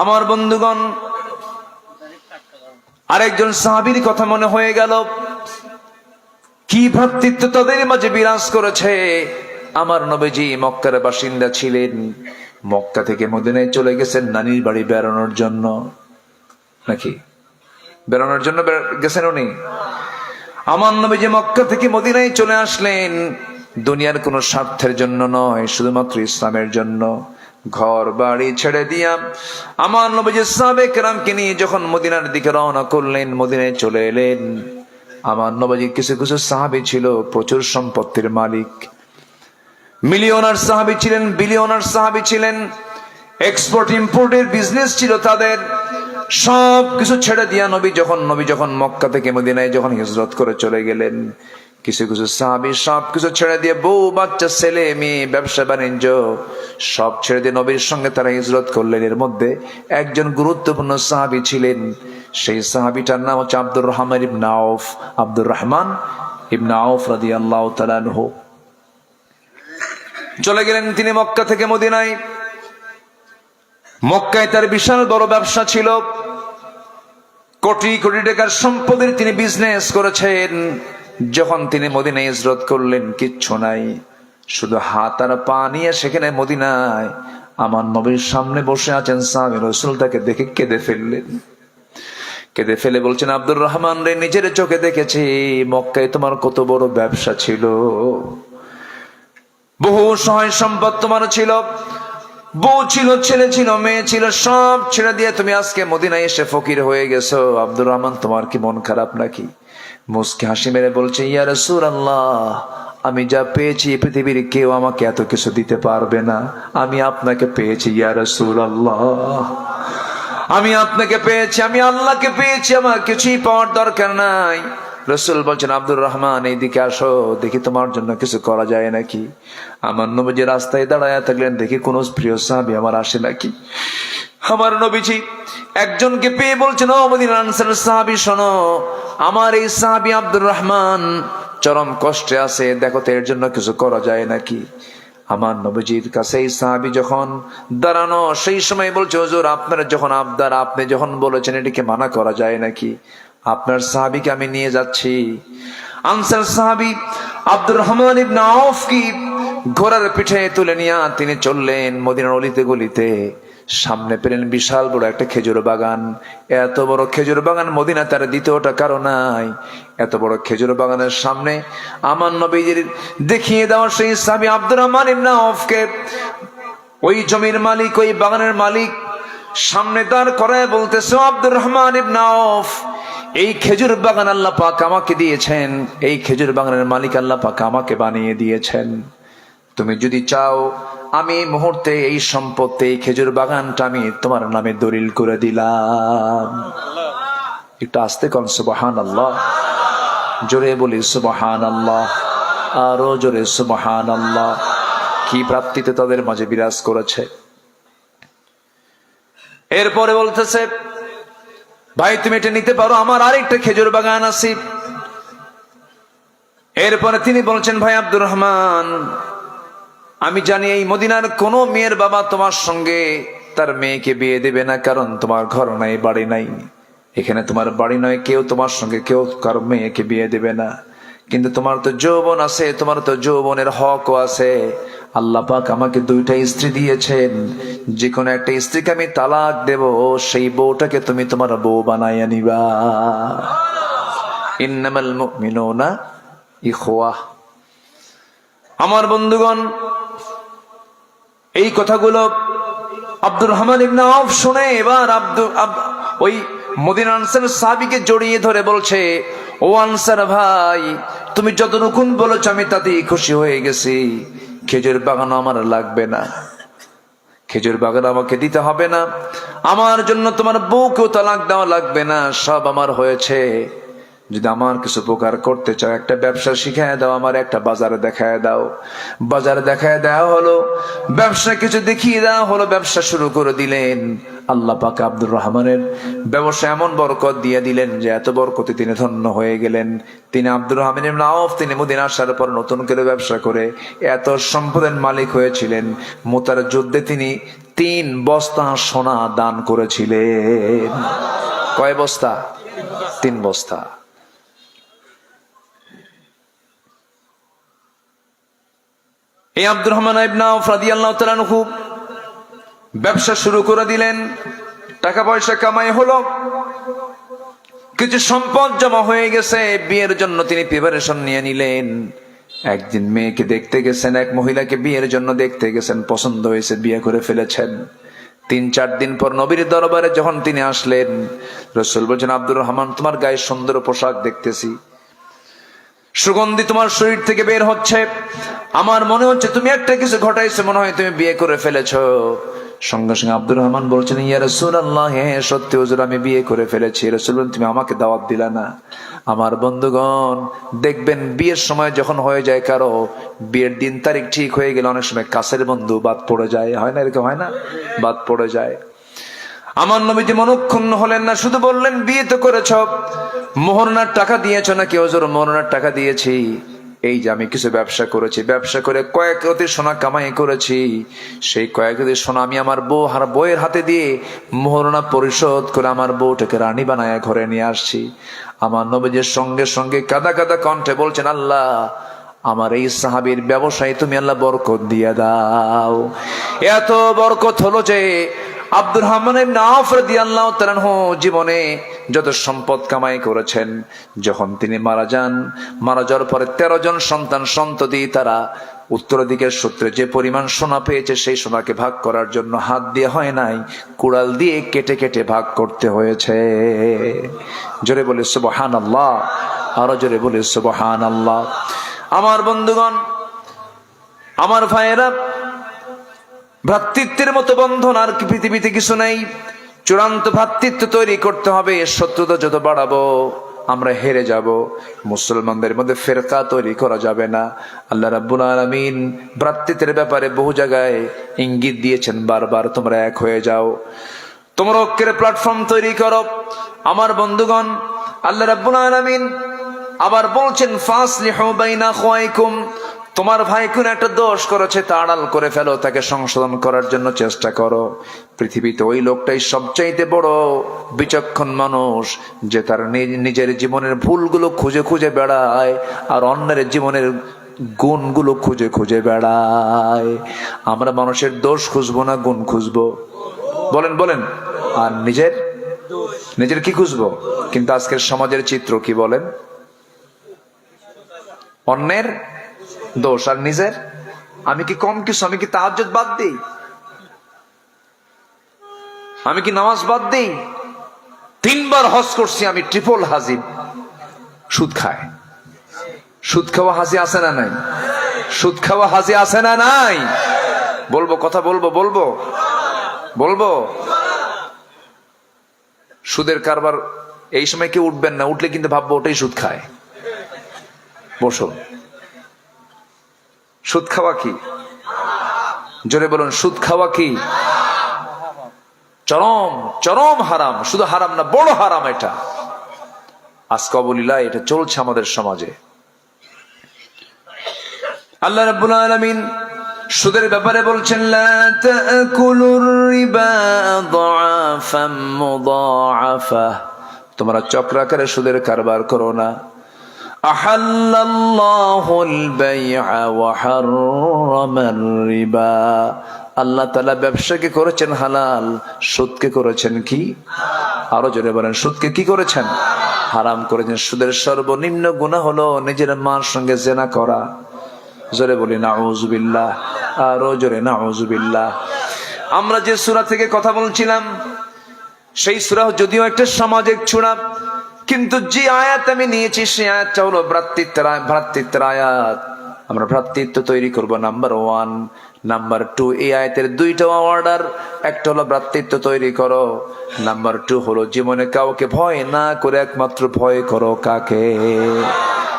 আমার বন্ধুগণ, আরেকজন সাহাবীর কথা মনে হয়ে গেল, কি ভ্রাতৃত্ব তাদের মাঝে বিরাজ করেছে। আমার নবীজি মক্কার বাসিন্দা ছিলেন, মক্কা থেকে মদিনায় চলে গেছেন নানির বাড়ি বেড়ানোর জন্য, নাকি বেড়ানোর জন্য গেছেন উনি। আমার নবীজি মক্কা থেকে মদিনায় চলে আসলেন দুনিয়ার কোন স্বার্থের জন্য নয়, শুধুমাত্র ইসলামের জন্য। ঘর বাড়ি ছেড়ে দিয়া আমার নবীজি সাহাবে কেরামকে নিয়ে যখন মদিনার দিকে রওনা করলেন, মদিনায় চলে এলেন। আমার নবীজি কিছু কিছু সাহাবী ছিল প্রচুর সম্পত্তির মালিক, মিলিয়নার সাহাবী ছিলেন, বিলিয়নার সাহাবী ছিলেন, এক্সপোর্ট ইম্পোর্টের বিজনেস ছিল তাদের। সব কিছু ছেড়ে দিয়া নবী যখন মক্কা থেকে মদিনায় যখন হিজরত করে চলে গেলেন, কিছু কিছু সাহাবী সব কিছু ছেড়ে দিয়ে, বউ বাচ্চা ছেলে মেয়ে, ব্যবসা বাণিজ্য সব ছেড়ে দিয়ে নবীর সঙ্গে তারা হিজরত করলেন। এর মধ্যে একজন গুরুত্বপূর্ণ সাহাবী ছিলেন, সেই সাহাবীটার নাম হচ্ছে আব্দুর রহমান ইবনে আউফ। আব্দুর রহমান ইবনে আউফ রাদিয়াল্লাহু তাআলা আনহু চলে গেলেন তিনি মক্কা থেকে মদিনায়। মক্কায় তার বিশাল বড় ব্যবসা ছিল, কোটি কোটি টাকার সম্পদের তিনি বিজনেস করেছেন। যখন তিনি মদিনায় হিজরত করলেন, কিচ্ছু নাই, শুধু হাত আর পা নিয়ে সেখানে মদিনায় আমার নবীর সামনে বসে আছেন সাহাবী। রাসূল তাকে দেখে কেঁদে ফেললেন। কেঁদে ফেলে বলছেন, আব্দুর রহমান রে, নিজের চোখে দেখেছি মক্কায় তোমার কত বড় ব্যবসা ছিল, বহু সহায় সম্পদ তোমার ছিল, বউ ছিল, ছেলে ছিল, মেয়ে ছিল, সব ছেড়ে দিয়ে তুমি আজকে মদিনায় এসে ফকির হয়ে গেছো। আব্দুর রহমান, তোমার কি মন খারাপ নাকি? মুস্কি হাসি মেরে বলছে, ইয়া রাসূলুল্লাহ, আমি যা পেয়েছি পৃথিবীর কেউ আমাকে এত কিছু দিতে পারবে না। আমি আপনাকে পেয়েছি ইয়া রাসূলুল্লাহ, আমি আপনাকে পেয়েছি, আমি আল্লাহকে পেয়েছি, আমার কিছুই পাওয়ার দরকার নাই। রসুল বলছেন, আব্দুর রহমান এইদিকে আসো, দেখি তোমার জন্য কিছু করা যায় নাকি। আমার নবীজি রাস্তায় দাঁড়ায় থাকলেন, দেখি কোন প্রিয় সাহাবী আমার আসে নাকি। আমার নবীজি একজনকে পেয়ে বলছেন, ও মদিনার আনসারের সাহাবী, শোনো, আমার এই সাহাবী আব্দুর রহমান চরম কষ্টে আছে, দেখো তো এর জন্য কিছু করা যায় নাকি। আমার নবীজির কাছে এই সাহাবী যখন দাঁড়ানো, সেই সময় বলছে, হুজুর আপনার যখন আবদার, আপনি যখন বলেছেন, এটিকে মানা করা যায় নাকি? আপনার সাহাবীকে আমি নিয়ে যাচ্ছি। আনসার সাহাবী আব্দুর রহমান ইবনে আউফ কি ঘোড়ার পিঠে তুলে নিয়ে তিনি চললেন মদিনার অলিতে গলিতে। সামনে পেলেন বিশাল বড় একটা খেজুর বাগান। এত বড় খেজুর বাগান মদিনা তার দ্বিতীয়টা কারো নাই। এত বড় খেজুর বাগানের সামনে আমার নবীজির দেখিয়ে দেওয়া সেই সাহাবী আব্দুর রহমান ইবনে আউফকে ওই জমির মালিক, ওই বাগানের মালিক সামনে দাঁড় করায় বলতেছে, আব্দুর রহমান ইবনে আউফ, এই খেজুর বাগান আল্লাহ পাক আমাকে দিয়েছেন, এই খেজুর বাগানের মালিক আল্লাহ পাক আমাকে বানিয়ে দিয়েছেন। তুমি যদি চাও, আমি এই মুহূর্তে এই সম্পত্তি, এই খেজুর বাগানটা আমি তোমার নামে দলিল করে দিলাম। একটু আস্তে কোন সুবহানাল্লাহ, জোরে বলি সুবহানাল্লাহ, আরো জোরে সুবহানাল্লাহ। কি প্রাপ্তিতে তাদের মাঝে বিরাজ করেছে। এরপরে বলতেছে, ভাই তুমি এটা নিতে পারো, আমার আরেকটা খেজুর বাগান আছে। এরপরে তিনি বলছেন, ভাই আব্দুর রহমান, আমি জানি এই মদিনার কোন মেয়ের বাবা তোমার সঙ্গে তার মেয়েকে বিয়ে দেবে না, কারণ তোমার ঘর নাই, বাড়ি নাই, এখানে তোমার বাড়ি নয়, কেউ তোমার সঙ্গে কেউ কারো মেয়েকে বিয়ে দেবে না। কিন্তু তোমার তো যৌবন আছে, তোমার তো যৌবনের হকও আছে। আল্লাহ পাক আমাকে দুইটা স্ত্রী দিয়েছেন, যে কোনো একটা স্ত্রীকে আমি তালাক দেব, সেই বউটাকে তুমি তোমার বউ বানাইয়া নিবা। ইন্নামাল মুমিনুনা ইখওয়াহ। আমার বন্ধুগণ, এই কথাগুলো আব্দুর রহমান ইবনে আউফ শুনে এবার ওই মদিনা আনসার সাহাবীকে জড়িয়ে ধরে বলছে, ও আনসার ভাই, তুমি যতটুকু বলেছো আমি তাতেই খুশি হয়ে গেছি। খেজুর বাগান আমার লাগবে না, খেজুর বাগান আমাকে দিতে হবে না, আমার জন্য তোমার বউকেও তালাক দেওয়া লাগবে না, সব আমার হয়েছে। যদি আমার কিছু উপকার করতে চাও, একটা ব্যবসা শিখায় দাও, আমার একটা বাজারে দেখায় দাও। বাজারে দেখায় দেওয়া হলো, ব্যবসা কিছু দেখিয়ে দেওয়া হলো, ব্যবসা শুরু করে দিলেন। আল্লাহ পাক আব্দুর রহমানের ব্যবসা এমন বরকত দিয়ে দিলেন যে এত বরকতে তিনি ধন্য হয়ে গেলেন। তিনি আব্দুর রহমান ইবনে আউফ, তিনি মদিনা আসার পর নতুন করে ব্যবসা করে এত সম্পদের মালিক হয়েছিলেন। মুতার যুদ্ধে তিনি 3 বস্তা সোনা দান করেছিলেন। কয় বস্তা? 3 বস্তা। এই আব্দুর রহমান ইবনে আউফ রাদিয়াল্লাহু তাআলা আনহু ব্যবসা শুরু করে দিলেন। টাকা পয়সা কামাই হলো, কিছু সম্পদ জমা হয়ে গেছে। বিয়ের জন্য তিনি প্রিপারেশন নিয়ে নিলেন। একদিন মেয়েকে দেখতে গেছেন, এক মহিলাকে বিয়ের জন্য দেখতে গেছেন, পছন্দ হয়েছে, বিয়ে করে ফেলেছেন। 3-4 দিন পর নবীর দরবারে যখন তিনি আসলেন, রাসূল বলেন, আব্দুর রহমান, তোমার গায়ে সুন্দর পোশাক দেখতেছি, সুগন্ধি তোমার শরীর থেকে বের হচ্ছে, আমার মনে হচ্ছে তুমি একটা কিছু ঘটাইছো, মনে হয় তুমি বিয়ে করে ফেলেছো। সঙ্গে সঙ্গে আব্দুর রহমান বলছেন, ইয়া রাসূলুল্লাহ, হ্যাঁ সত্যি হুজুর, আমি বিয়ে করে ফেলেছি। রাসূল বলেন, তুমি আমাকে দাওয়াত দিলা না। আমার বন্ধুগণ, দেখবেন বিয়ের সময় যখন হয়ে যায় কারো, বিয়ের দিন তারিখ ঠিক হয়ে গেলে অনেক সময় কাছের বন্ধু বাদ পড়ে যায়, হয় না? এরকম হয় না? বাদ পড়ে যায়। আমার নবীজি মনক্ষুণ্ণ হলেন না, শুধু বললেন, বিয়ে তো করেছ, মোহরনার টাকা দিয়েছ নাকি? হুজুর, মোহরনার টাকা দিয়েছি। এই যে আমি কিছু ব্যবসা করেছি, ব্যবসা করে কয়েক রতি সোনা কামাই করেছি, সেই কয়েক রতি সোনা আমি আমার বউয়ের হাতে দিয়ে মোহরনা পরিশোধ করে আমার বউটাকে রানী বানায় ঘরে নিয়ে আসছি। আমার নবীজির সঙ্গে সঙ্গে কাদা কাদা কণ্ঠে বলছেন, আল্লাহ, আমার এই সাহাবীর ব্যবসায় তুমি আল্লাহ বরকত দিয়ে দাও। এত বরকত হলো যে আব্দুর রহমান ইবনে আওফ রাদিয়াল্লাহু তাআলা আনহু জীবনে যত সম্পদ কামাই করেছেন, যখন তিনি মারা যান, মারা যাওয়ার পরে 13 জন সন্ততি তারা উত্তরাধিকার সূত্রে যে পরিমাণ সোনা পেয়েছে সেই সোনাকে ভাগ করার জন্য হাত দিয়ে হয় নাই, কুড়াল দিয়ে কেটে কেটে ভাগ করতে হয়েছে। জোরে বলে সুবহানাল্লাহ, আরো জোরে বলে সুবহানাল্লাহ। আমার বন্ধুগণ, আমার ভাইয়েরা, ভ্রাতৃত্বের মতো বন্ধন আর কি পৃথিবীতে কিছু নেই। চূড়ান্ত ভ্রাতৃত্ব তৈরি করতে হবে। শত্রুতা যত বাড়াবো আমরা হেরে যাব। মুসলমানদের মধ্যে ফেরকা তৈরি করা যাবে না। আল্লাহ রাব্বুল আলামিন ভ্রাতৃত্বের ব্যাপারে বহু জায়গায় ইঙ্গিত দিয়েছেন, বারবার তোমরা এক হয়ে যাও, তোমরা ঐক্যের প্ল্যাটফর্ম তৈরি করো। আমার বন্ধুগণ, আল্লাহ রাব্বুল আলামিন আবার বলছেন, ফাসলিহু বাইনা আখওয়াইকুম, তোমার ভাই কোন একটা দোষ করেছে তা আড়াল করে ফেলো, তাকে সংশোধন করার জন্য চেষ্টা করো। পৃথিবীতে ওই লোকটাই সবচাইতে বড় বিচক্ষণ মানুষ যে তার নিজের জীবনের ভুলগুলো খুঁজে খুঁজে বেড়ায় আর অন্যের জীবনের গুণগুলো খুঁজে খুঁজে বেড়ায়। আমরা মানুষের দোষ খুঁজবো না, গুণ খুঁজবো। বলেন বলেন। আর নিজের কি খুঁজবো? কিন্তু আজকের সমাজের চিত্র কি বলেন? অন্যের দোষ আর নিজের। আমি কি কম কিছু? আমি কি তাহাজ্জুদ বাদ দিই? আমি কি নামাজ বাদ দিই? 3 বার হজ করছি আমি, ট্রিপল হাজি। সুদ খায়। সুদ খাওয়া হাজি আছে না নাই? সুদ খাওয়া হাজি আছে না নাই? বলবো, কথা বলবো। সুদের কারবার এই সময় কেউ উঠবেন না, উঠলে কিন্তু ভাববো ওটাই সুদ খায়। বসো। সুদ খাওয়া কি? জোরে বলুন, সুদ খাওয়া কি? চরম হারাম। শুধু হারাম না, বড় হারাম এটা। আজকে বলিলা এটা চলছে আমাদের সমাজে। আল্লাহ রাব্বুল আলামিন সুদের ব্যাপারে বলছেন, লা তাকুলুর রিবা আযআফাম মুযাআফা, তোমরা চক্রাকারে সুদের কারবার করো না। আহাল্লাল্লাহুল বাই'a ওয়া হাররামার রিবা, আল্লাহ তাআলা ব্যবসাকে করেছেন হালাল, সুদকে করেছেন কি? আরো জোরে বলেন, সুদকে কি করেছেন? হারাম করেছেন। সুদের সর্বনিম্ন গুনাহ হলো নিজের মার সঙ্গে জিনা করা। জোরে বলি নাউযুবিল্লাহ, আরো জোরে নাউযুবিল্লাহ। আমরা যে সূরা থেকে কথা বলছিলাম, সেই সূরা যদিও একটা সামাজিক ছুরা, কিন্তু যে আয়াত আমি নিয়েছি সেই আয়াতটা হলো ভ্রাতৃত্বের আয়াত। আমরা ভ্রাতৃত্ব তৈরি করব, নাম্বার 1। নাম্বার 2, এই আয়াতের 2টা অর্ডার। একটা হলো ভ্রাতৃত্ব তৈরি করো, নাম্বার 2 হলো জীবনে কাউকে ভয় না করে একমাত্র ভয় করো কাকে?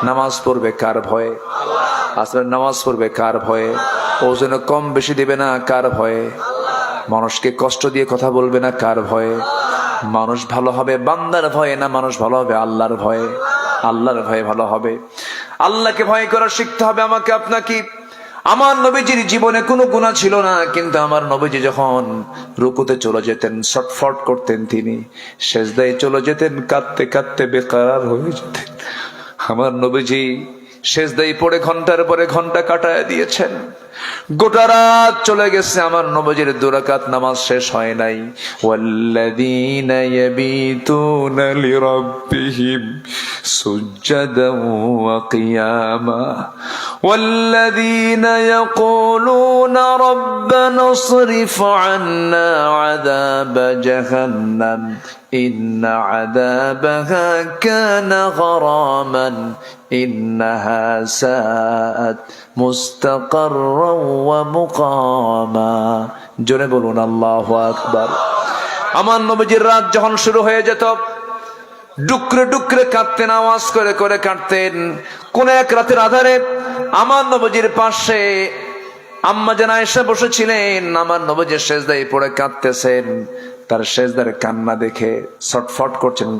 নামাজ পড়বে কার ভয়ে? আসলে নামাজ পড়বে কার ভয়ে? ওজন কম বেশি দিবে না কার ভয়ে? মানুষকে কষ্ট দিয়ে কথা বলবে না কার ভয়ে? মানুষ ভালো হবে বান্দার ভয়ে না মানুষ ভালো হবে আল্লাহর ভয়ে? আল্লাহর ভয়ে ভালো হবে। আল্লাহকে ভয় করা শিখতে হবে আমাকে আপনাকে। আমার নবীজির জীবনে কোনো গুনাহ ছিল না, কিন্তু আমার নবীজি যখন রুকুতে চলে যেতেন ছটফট করতেন, তিনি সেজদায় চলে যেতেন কাঁদতে কাঁদতে বেকার হয়ে যেতেন। আমার নবীজি সেজদায় পড়ে ঘন্টার পরে ঘন্টা কাটায় দিয়েছেন। গোটা রাত চলে গেছে, আমার নবীজির 2 রাকাত নামাজ শেষ হয় নাই। ওয়াল্লাযীনা ইয়াবিতুনা লিরাব্বিহিম সুজদান ওয়া কিয়ামা ওয়াল্লাযীনা ইয়াকুলুনা রাব্বানা ইসরিফ আন্না আযাবা জাহান্নাম ইন্না আযাবাহা কানা গরামান ইন্নাহা সাআত মুস্তাকাররান ওয়া মুকামা। জোরে বলুন আল্লাহু আকবার। আমার নবীজির রাত যখন শুরু হয়ে যেত, ডুকরে ডুকরে কাঁদতেন, আওয়াজ করে করে কাঁদতেন। কোন এক রাতের আধারে আমার নবীজির পাশে আম্মা জান আয়েশা বসেছিলেন। আমার নবীজি সেজদায় পড়ে কাঁদতেছেন, তার সেজদার কান্না দেখে ছটফট করছেন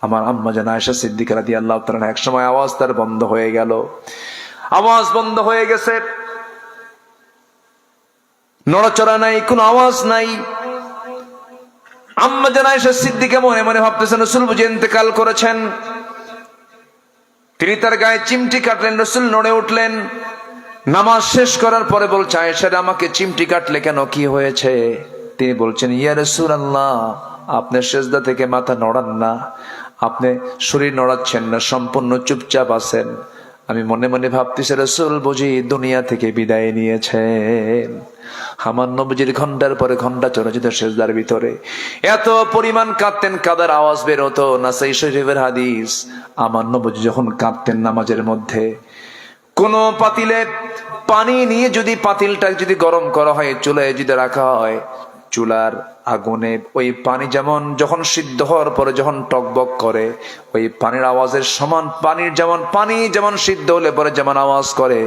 আমার আম্মা জান আয়েশা সিদ্দিকা রাদিয়াল্লাহু তাআলা। এক সময় আওয়াজ তার বন্ধ হয়ে গেল, আওয়াজ বন্ধ হয়ে গেছে, নড়াচড়া নাই, কোনো আওয়াজ নাই। আম্মা জান আয়েশা সিদ্দিকা মনে মনে ভাবতেছেন রাসূল বুঝি ইন্তেকাল করেছেন। তিনি তার গায়ে চিমটি কাটলেন, রাসূল নড়ে উঠলেন। নামাজ শেষ করার পরে বলছে, আয়েশা আমাকে চিমটি কাটলে কেন, কি হয়েছে? তিনি বলছেন, ইয়া রাসূলুল্লাহ, আপনি সেজদা থেকে মাথা নড়ান না, আপনি শরীর নড়াচ্ছেন না, সম্পূর্ণ চুপচাপ আছেন। আমি মনে মনে ভাবতেছি রাসূল বুঝি দুনিয়া থেকে বিদায় নিয়েছেন। আমার নবীজির ঘন্টার পরে ঘন্টা চলে যেত সেজদার ভিতরে, এত পরিমাণ কাঁদতেন, কাদার আওয়াজ বের হতো। নাসাই শরীফের হাদিস, আমার নবীজি যখন কাঁদতেন নামাজের মধ্যে, কোন পাতিলে পানি নিয়ে যদি পাতিলটা যদি গরম করা হয়, চুলায় যদি রাখা হয়, চুলার আগুনে ওই পানি যেমন যখন সিদ্ধ হওয়ার পরে যখন টকবক করে, ওই পানির আওয়াজের সমান পানি যেমন সিদ্ধ হলে পরে যেমন আওয়াজ করে,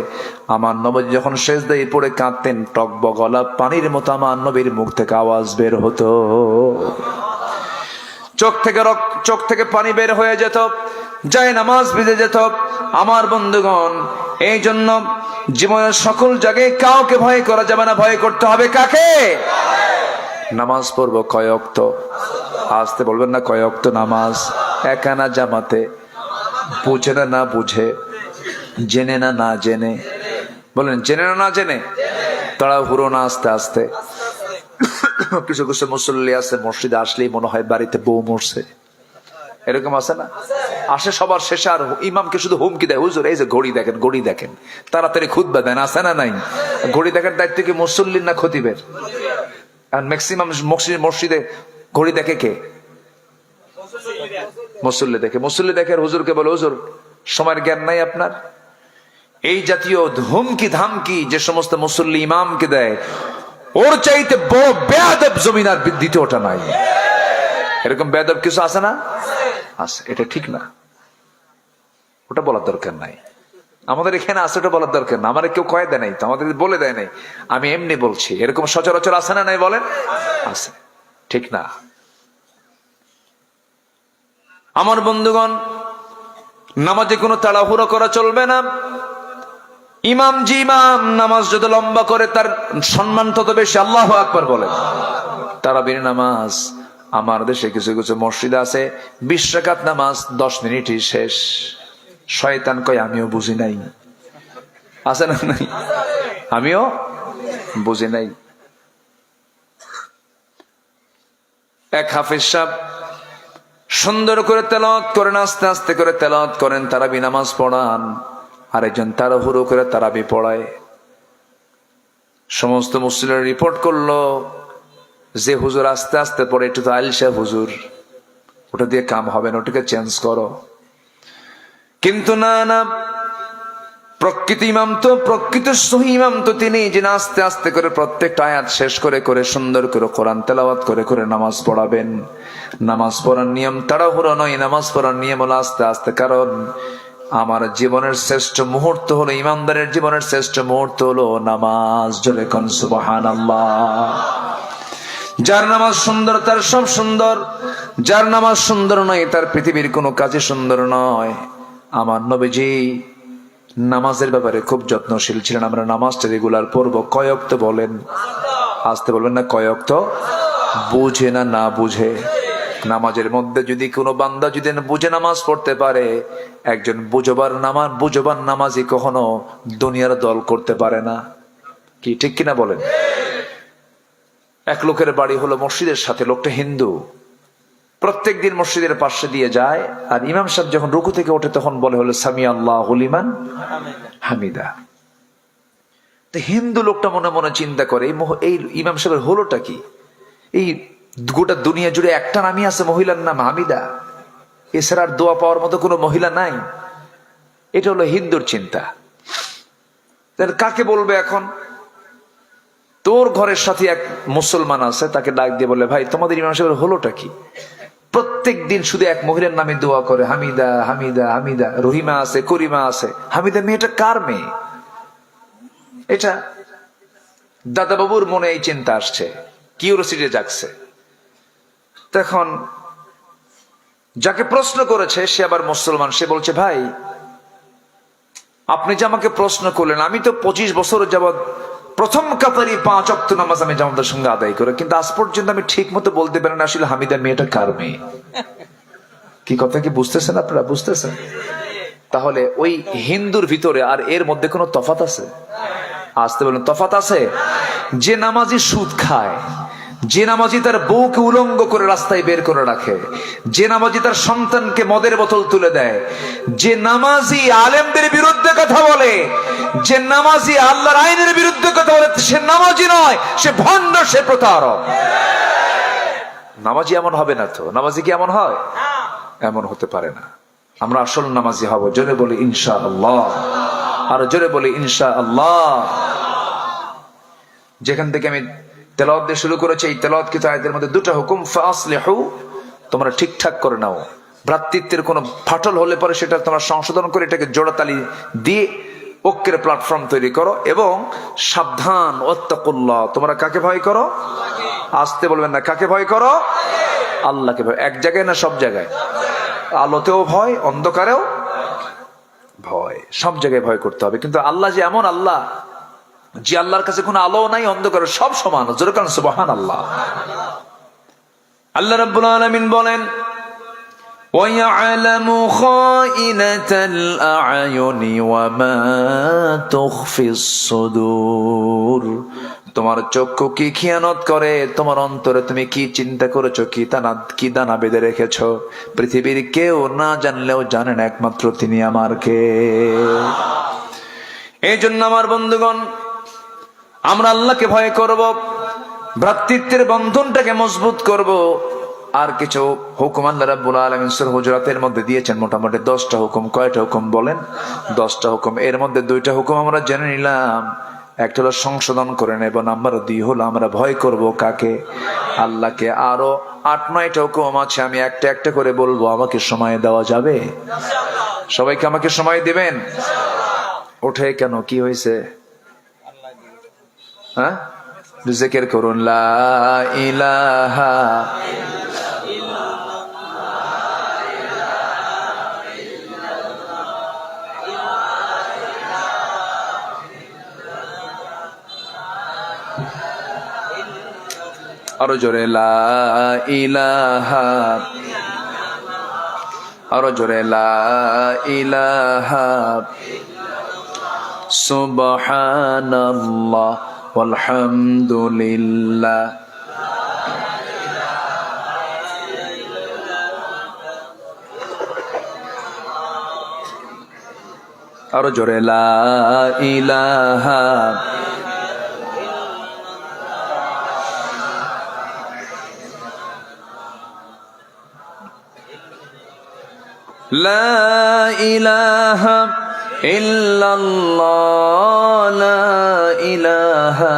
আমার নবী যখন সেজদায় পড়ে কাঁদতেন, টকবক গলা পানির মতো আমার নবীর মুখ থেকে আওয়াজ বের হতো। চোখ থেকে পানি বের হয়ে যেত, যায় নামাজ ভিজে যেত। আমার বন্ধুগণ, এই জন্য জীবনের সকল জায়গায় কাউকে ভয় করা যাবে না, ভয় করতে হবে কাকে? নামাজ পড়বো কয় ওয়াক্ত? আসতে বলবেন না, কয় ওয়াক্ত নামাজ? একানা জামাতে, বুঝে না না বুঝে, জেনে না না জেনে, বলেন জেনে না না জেনে, তাড়াহুড়ো না, আস্তে আস্তে। কিছু কিছু মুসল্লি আছে মসজিদে আসলেই মনে হয় বাড়িতে বউ মরছে, এরকম আছে না? আসে সবার শেষে আর ইমামকে শুধু হুমকি দেয়, হুজুর এই যে ঘড়ি দেখেন, ঘড়ি দেখেন, তাড়াতাড়ি খুতবা দেন, আছে না নাই? ঘড়ি দেখার দায়িত্ব কি মুসল্লির না খতিবের? আর ম্যাক্সিমাম মসজিদে ঘড়ি দেখে কে? মুসল্লি দেখে। মুসল্লি দেখে আর হুজুরকে বলে, হুজুর সময়ের জ্ঞান নাই আপনার? এই জাতীয় হুমকি ধামকি যে সমস্ত মুসল্লি ইমামকে দেয়, ওর চাইতে বড় বেয়াদব জমিন আর দ্বিতীয়টা নাই। এরকম বেয়াদব কিছু আছে না? আছে, এটা ঠিক না, ওটা বলার দরকার নাই। আমাদের এখানে আছে, ওটা বলার দরকার না। আমার কেউ কয়ে দেয় নাই তো, আমাদের বলে দেয় নাই, আমি এমনি বলছি। এরকম সচরাচর আছে না নাই বলেন? আছে, ঠিক না? আমার বন্ধুগণ, নামাজে কোনো তাড়াহুড়ো করা চলবে না। ইমাম নামাজ যত লম্বা করে তার সম্মান তত বেশি। আল্লাহু আকবার বলেন। তারাবির নামাজ, আমার দেশে কিছু কিছু মসজিদ আছে 20 রাকাত নামাজ 10 মিনিটই শেষ। শয়তান কয় আমিও বুঝি নাই, আছে না নাই? আমিও বুঝি নাই। এক হাফেজ সাহেব সুন্দর করে তেলাওয়াত করেন, আস্তে আস্তে করে তেলাওয়াত করেন, তারাবি নামাজ পড়ান। আরেকজন তাড়াহুড়ো করে তারাবি পড়ায়। সমস্ত মুসলিমরা রিপোর্ট করলো যে হুজুর আস্তে আস্তে পড়ে, একটু তো আইলসা হুজুর, ওটা দিয়ে কাম হবে না, ওটাকে চেঞ্জ করো। কিন্তু না না, প্রকৃত সহি ইমাম তো তিনি, যিনি আস্তে আস্তে করে প্রত্যেকটা আয়াত শেষ করে করে সুন্দর করে কোরআন তেলাওয়াত করে করে নামাজ পড়াবেন। নামাজ পড়ার নিয়ম তাড়াহুড়ো নয়, নামাজ পড়ার নিয়ম হলো আস্তে আস্তে। কারণ আমার জীবনের শ্রেষ্ঠ মুহূর্ত হলো, ইমানদারের জীবনের শ্রেষ্ঠ মুহূর্ত হলো নামাজ। জোরে কোন সুবহানাল্লাহ। যার নামাজ সুন্দর তার সব সুন্দর, যার নামাজ সুন্দর নয় তার পৃথিবীর কোনো কাজে সুন্দর নয়। আমার নবীজি নামাজের ব্যাপারে খুব যত্নশীল ছিলেন। আমরা নামাজটা রেগুলার পড়বো। কয় ওয়াক্ত বলেন? আসতে বলবেন না, কয় ওয়াক্ত? বুঝে না না বুঝে। নামাজের মধ্যে যদি কোনো বান্দা যদি বুঝে নামাজ পড়তে পারে, একজন বুঝবার নামাজি কখনো দুনিয়ার দল করতে পারে না। কি ঠিক কিনা বলেন? এক লোকের বাড়ি হলো মসজিদের সাথে, লোকটা হিন্দু। প্রত্যেক দিন মসজিদের পাশে দিয়ে যায়, আর ইমাম সাহেব যখন রুকু থেকে ওঠে তখন বলে হলো সামি আল্লাহু লিমান হামিদা। তো হিন্দু লোকটা মনে মনে চিন্তা করে, এই ইমাম সাহেবের হলোটা কি? এই গোটা দুনিয়া জুড়ে একটা নামই আছে মহিলার নাম হামিদা, এছাড়া আর দোয়া পাওয়ার মতো কোনো মহিলা নাই। এটা হলো হিন্দুর চিন্তা। কাকে বলবে এখন? তোর ঘরের সাথে এক মুসলমান আছে, তাকে ডাক দিয়ে বলে, ভাই তোমাদের ইমাম সাহেবের হলোটা কি? প্রত্যেক দিন শুধু এক মহিলার নামে দোয়া করে, হামিদা হামিদা হামিদা। রহিমা আছে, করিমা আছে, হামিদা মেয়েটা কার মেয়ে? এটা দাদা বাবুর মনে এই চিন্তা আসছে, কিউরিওসিটি জাগছে। তখন যাকে প্রশ্ন করেছে সে আবার মুসলমান। সে বলছে, ভাই আপনি যে আমাকে প্রশ্ন করলেন, আমি তো 25 বছর যাবৎ প্রথম কাতারি 5 ওয়াক্ত নামাজ আমি জামাতের সঙ্গে আদায় করে, কিন্তু আজ পর্যন্ত আমি ঠিক মতো বলতে পারি না আসলে হামিদা মেয়েটা কার মেয়ে। কি কথা কি বুঝতেছেন আপনারা? বুঝতেছেন? তাহলে ওই হিন্দুর ভিতরে আর এর মধ্যে কোনো তফাৎ আছে? আসতে বলেন, তফাৎ আছে। যে নামাজি সুদ খায়, যে নামাজি তার বউকে উলঙ্গ করে রাস্তায় বের করে রাখে, যে নামাজি তার সন্তানকে মদের বোতল তুলে দেয়, যে নামাজি আলেমদের বিরুদ্ধে কথা বলে, যে নামাজি আল্লাহর আইনের বিরুদ্ধে কথা বলে, সে নামাজি নয়, সে ভণ্ড, সে প্রতারক। নামাজি এমন হবে না তো? নামাজি কি এমন হয়? এমন হতে পারে না। আমরা আসল নামাজি হব। জোরে বলি ইনশাআল্লাহ, আর জোরে বলি ইনশাআল্লাহ। যেখান থেকে আমি তেলাওয়াত দিয়ে শুরু করেছি, এই তেলাওয়াত কিন্তু আয়াতের মধ্যে দুটো হুকুম। ফাসলিহু, তোমরা ঠিকঠাক করে নাও। ভ্রাতৃত্বের কোনো ফাটল হলে পরে সেটা তোমরা সংশোধন করে এটাকে জোড়াতালি দিয়ে ঐক্যের প্ল্যাটফর্ম তৈরি করো। এবং সাবধান, ওয়াত্তাকুল্লাহ, তোমরা কাকে ভয় করো? আসতে বলবেন না, কাকে ভয় করো? আল্লাহকে ভয়। এক জায়গায় না সব জায়গায়? আলোতেও ভয়, অন্ধকারেও ভয়, সব জায়গায় ভয় করতে হবে। কিন্তু আল্লাহ যে এমন আল্লাহ, যে আল্লাহর কাছে কোনো আলো নাই, অন্ধকার সব সমান। জোরে কান সুবহানাল্লাহ। আল্লাহ রাব্বুল আলামিন বলেন, وَيَعْلَمُ خَائِنَةَ الْأَعْيُنِ وَمَا تُخْفِي الصُّدُورُ। তোমার চক্ষু কি খিয়ানত করে, তোমার অন্তরে তুমি কি চিন্তা করেছো, কি দানা বেঁধে রেখেছো, পৃথিবীর কেউ না জানলেও জানেন একমাত্র তিনি আমার কে। এই জন্য আমার বন্ধুগণ, আমরা আল্লাহকে ভয় করব, ভ্রাতৃত্বের বন্ধনটাকে মজবুত করব। আর কিছু হুকুম আল্লাহ রাব্বুল আলামিন সূরা হুজুরাতের মধ্যে দিয়েছেন, মোটামুটি 10টা হুকুম। কয়টা হুকুম বলেন? 10টা হুকুম। এর মধ্যে 2টা হুকুম আমরা জেনে নিলাম, একটা হলো সংশোধন করে নেব, নাম্বার 2 হলো আমরা ভয় করব কাকে? আল্লাহকে। আরো 8-9টা হুকুম আছে, আমি একটা একটা করে বলবো। আমাকে সময় দেওয়া যাবে? সবাইকে আমাকে সময় দিবেন? ওঠে কেন, কি হয়েছে? হ্যাঁ, জিকির করুন, লা ইলাহা আরো জোরে, লা ইলাহা, আরো জোরে, লা ইলাহা সুবহানাল্লাহ ওয়ালহামদুলিল্লাহ। আরো জোরে, লা ইলাহা লা ইলাহা ইল্লাল্লাহ, লা ইলাহা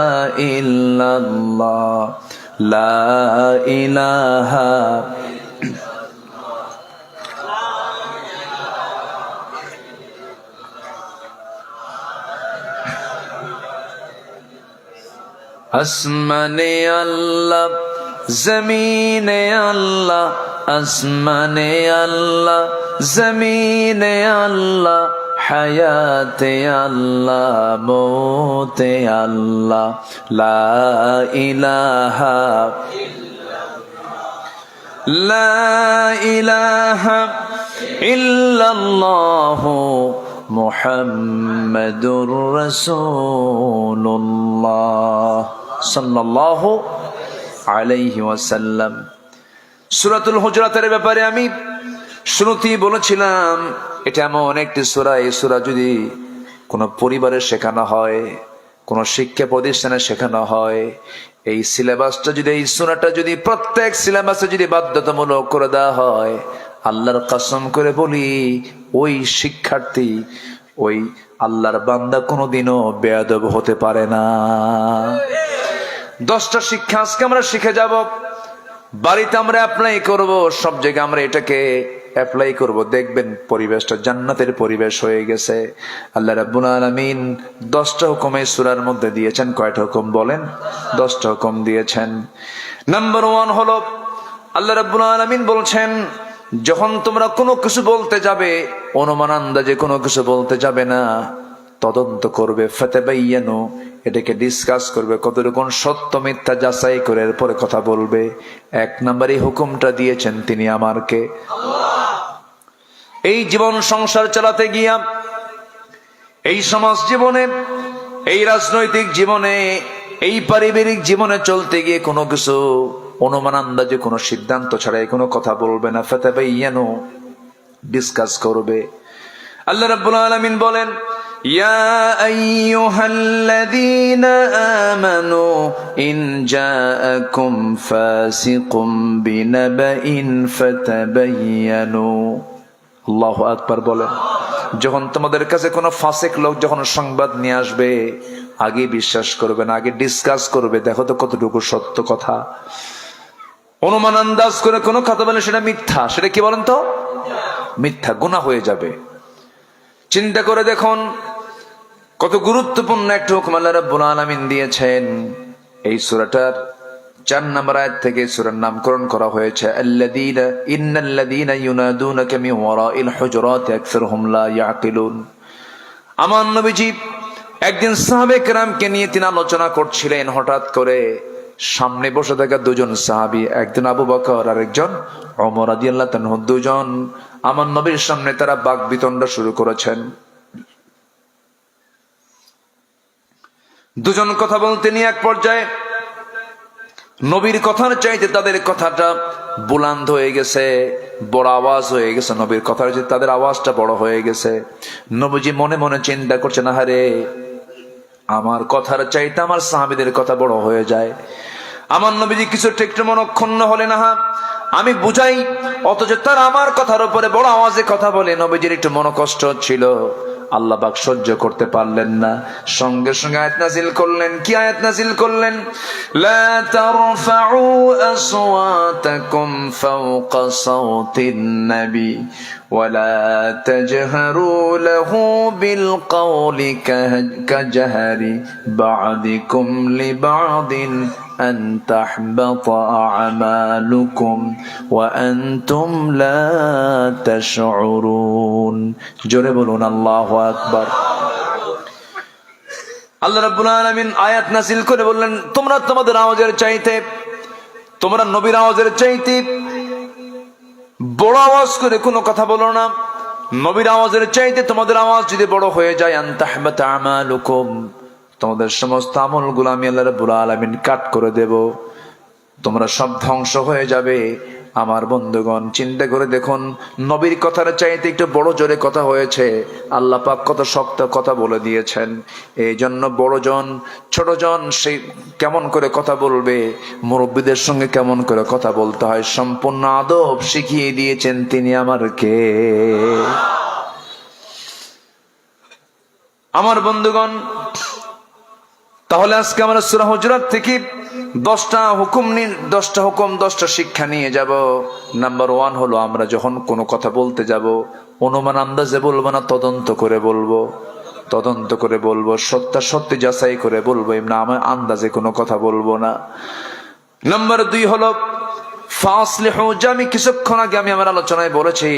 ইল্লাল্লাহ, লা ইলাহা আসমানে আল্লাহ, জমিনে আল্লাহ, আসমানে আল্লাহ, জমিনে আল্লাহ, হায়াতে আল্লাহ, মৌতে আল্লাহ, লা ইলাহা, লা ইলাহা ইল্লাল্লাহ মুহাম্মাদুর রাসূলুল্লাহ সাল্লাল্লাহু আলাইহি ওয়াসাল্লাম। সূরাতুল হুজুরাতের ব্যাপারে আমি শুরুতেই বলেছিলাম, এটা এমন একটি সূরা, এই সূরা যদি কোনো পরিবারে শেখানো হয়, কোনো শিক্ষা প্রতিষ্ঠানে শেখানো হয়, এই সিলেবাসটা যদি, এই সূরাটা যদি প্রত্যেক সিলেবাসে যদি বাধ্যতামূলক করে দেওয়া হয়, আল্লাহর কসম করে বলি, ওই শিক্ষার্থী, ওই আল্লাহর বান্দা কোনোদিনও বেয়াদব হতে পারে না। 10টা শিক্ষা আজকে আমরা শিখে যাব, বাড়িতে আমরা অ্যাপ্লাই করব, সব জায়গায় আমরা এটাকে অ্যাপ্লাই করব। দেখবেন পরিবেশটা জান্নাতের পরিবেশ হয়ে গেছে। আল্লাহ রাব্বুল আলামিন 10টা হুকুম এই সূরার মধ্যে দিয়েছেন। কয়টা হুকুম বলেন? 10টা হুকুম দিয়েছেন। নাম্বার 1 হলো, আল্লাহ রাব্বুল আলামিন বলছেন, যখন তোমরা কোনো কিছু বলতে যাবে, অনুমান আন্দাজে কোনো কিছু বলতে যাবে না, তদন্ত করবে, ফাতাবায়ানু, এটাকে ডিসকাস করবে, কতটুকু সত্য মিথ্যা যাচাই করে এরপরে কথা বলবে। 1 নম্বর এই হুকুমটা দিয়েছেন তিনি আমার কে? আল্লাহ। এই জীবন সংসার চালাতে গিয়া, এই সমাজ জীবনে, এই রাজনৈতিক জীবনে, এই পারিবারিক জীবনে চলতে গিয়ে কোনো কিছু অনুমান আন্দাজে কোনো সিদ্ধান্ত ছাড়াই কোনো কথা বলবে না। ফাতাবাইয়ানু, ডিসকাস করবে। আল্লাহ রাব্বুল আলামিন বলেন, ইয়া আইয়ুহাল্লাযীনা আমানু ইন জাআকুম ফাসিকুম বিনাবাইন ফাতাবাইয়ানু। আল্লাহু আকবার বলেন। যখন তোমাদের কাছে কোনো ফাসিক লোক যখন সংবাদ নিয়ে আসবে, আগে বিশ্বাস করবে না, আগে ডিসকাস করবে, দেখো তো কতটুকু সত্য কথা। অনুমান আন্দাজ করে কোনো কথা বলে সেটা মিথ্যা, সেটা কি বলেন তো? মিথ্যা, গুনাহ হয়ে যাবে। চিন্তা করে দেখুন কত গুরুত্বপূর্ণ একটা হুকুম আল্লাহ রাব্বুল আলামিন দিয়েছেন। এই সূরাটার 4 নম্বর আয়াত থেকে সূরার নামকরণ করা হয়েছে আল্লাযীনা ইন্নাল্লাযীনা ইউনাদুনাকা মিন ওয়ারাইল হুজুরাতি আকসারুহুম লা ইয়াকিলুন। আমার নবীজি একদিন সাহাবে কেরামকে নিয়ে তিনি আলোচনা করছিলেন। হঠাৎ করে সামনে বসে থাকা দুজন সাহাবী, একজন আবু বকর আর একজন ওমর রাদিয়াল্লাহু তাআলা, দুজন আমার নবীর সামনে তারা বাকবিতণ্ডা শুরু করেছেন। দুজন কথা বলতে নিয়ে এক পর্যায়ে নবীর কথার চাইতে তাদের কথাটা বুলান্দ হয়ে গেছে, বড় আওয়াজ হয়ে গেছে। নবীর কথার চাইতে তাদের আওয়াজটা বড় হয়ে গেছে। নবীজি মনে মনে চিন্তা করছেন, আহারে আমার কথার চাইতে আমার সাহাবীদের কথা বড় হয়ে যায়। আমার নবীজি কিছু একটু মনক্ষুণ্ণ হলেন, না আমি বুঝাই, অথচ তারা আমার কথার উপরে বড় আওয়াজে কথা বলে। নবীজির একটু মনোকষ্ট ছিল, আল্লাহ পাক সহ্য করতে পারলেন না। সঙ্গে সঙ্গে আয়াত নাযিল করলেন। কি আয়াত নাযিল করলেন? লা তারফাউ আসওয়াতাকুম ফাওকা সাওতিন নবী ওয়ালা তাজহারু লাহু বিল কওলি কাজহারি বা'দিকুম লিবা'দিন আন তাহবাতা আমালুকুম ওয়া আনতুম লা তাশউরুন। জোরে বলুন আল্লাহু আকবার। আল্লাহ রাব্বুল আলামিন আয়াত নাযিল করে বললেন, তোমরা তোমাদের আওয়াজের চাইতে, তোমরা নবীর আওয়াজের চাইতে বড় আওয়াজ করে কোনো কথা বলো না। নবীর আওয়াজের চাইতে তোমাদের আওয়াজ যদি বড় হয়ে যায়, আন তাহবাতা আমালুকুম, তোমাদের সমস্ত আমলগুলো আমি আল্লাহ রাব্বুল আলামিন কাট করে দেব, তোমরা সব ধ্বংস হয়ে যাবে। আমার বন্ধুগণ, চিন্তা করে দেখুন, নবীর কথার চাইতে একটু বড় জোরে কথা হয়েছে। আল্লাহ পাক কত শক্ত কথা বলে দিয়েছেন। এই জন্য বড়জন ছোটজন সে কেমন করে কথা বলবে, মুরব্বীদের সঙ্গে কেমন করে কথা বলতে হয়, সম্পূর্ণ আদব শিখিয়ে দিয়েছেন তিনি আমার কে। আমার বন্ধুগণ, তাহলে আজকে আমরা সূরা হুজুরাত থেকে 10টা হুকুম 10টা শিক্ষা নিয়ে যাব। নাম্বার 1 হলো, আমরা যখন কোনো কথা বলতে যাব অনুমান আন্দাজে বলবো না, তদন্ত করে বলবো। তদন্ত করে বলবো, সত্যি যাচাই করে বলবো, এমনি আমার আন্দাজে কোনো কথা বলবো না। নাম্বার 2 হলো ফাসলিহু, যে আমি কিছুক্ষণ আগে আমার আলোচনায় বলেছি,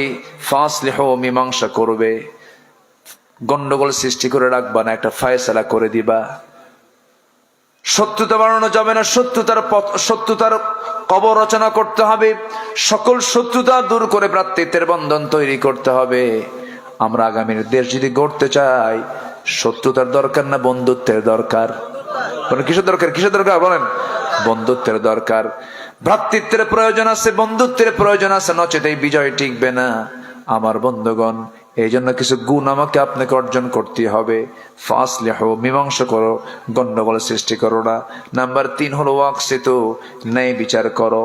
ফাসলিহু, মীমাংসা করবে, গন্ডগোল সৃষ্টি করে রাখবা না, একটা ফয়সালা করে দিবা। শত্রুতা বাড়ানো যাবে না, শত্রুতার কবর রচনা করতে হবে, সকল শত্রুতা দূর করে ভ্রাতৃত্বের বন্ধন তৈরি করতে হবে। আমরা আগামীর দেশ যদি গড়তে চাই, শত্রুতার দরকার না বন্ধুত্বের দরকার? কিসের দরকার বলেন? বন্ধুত্বের দরকার। ভ্রাতৃত্বের প্রয়োজন আছে, বন্ধুত্বের প্রয়োজন আছে, নচেত এই বিজয় টিকবে না। আমার বন্ধুগণ, এই জন্য কিছু গুণ আমাকে আপনাকে অর্জন করতে হবে। ফাসলিহু, মীমাংসা করো, গন্ডগোল সৃষ্টি করো না। নাম্বার 3 হলো ওয়াকসিতু, ন্যায় বিচার করো।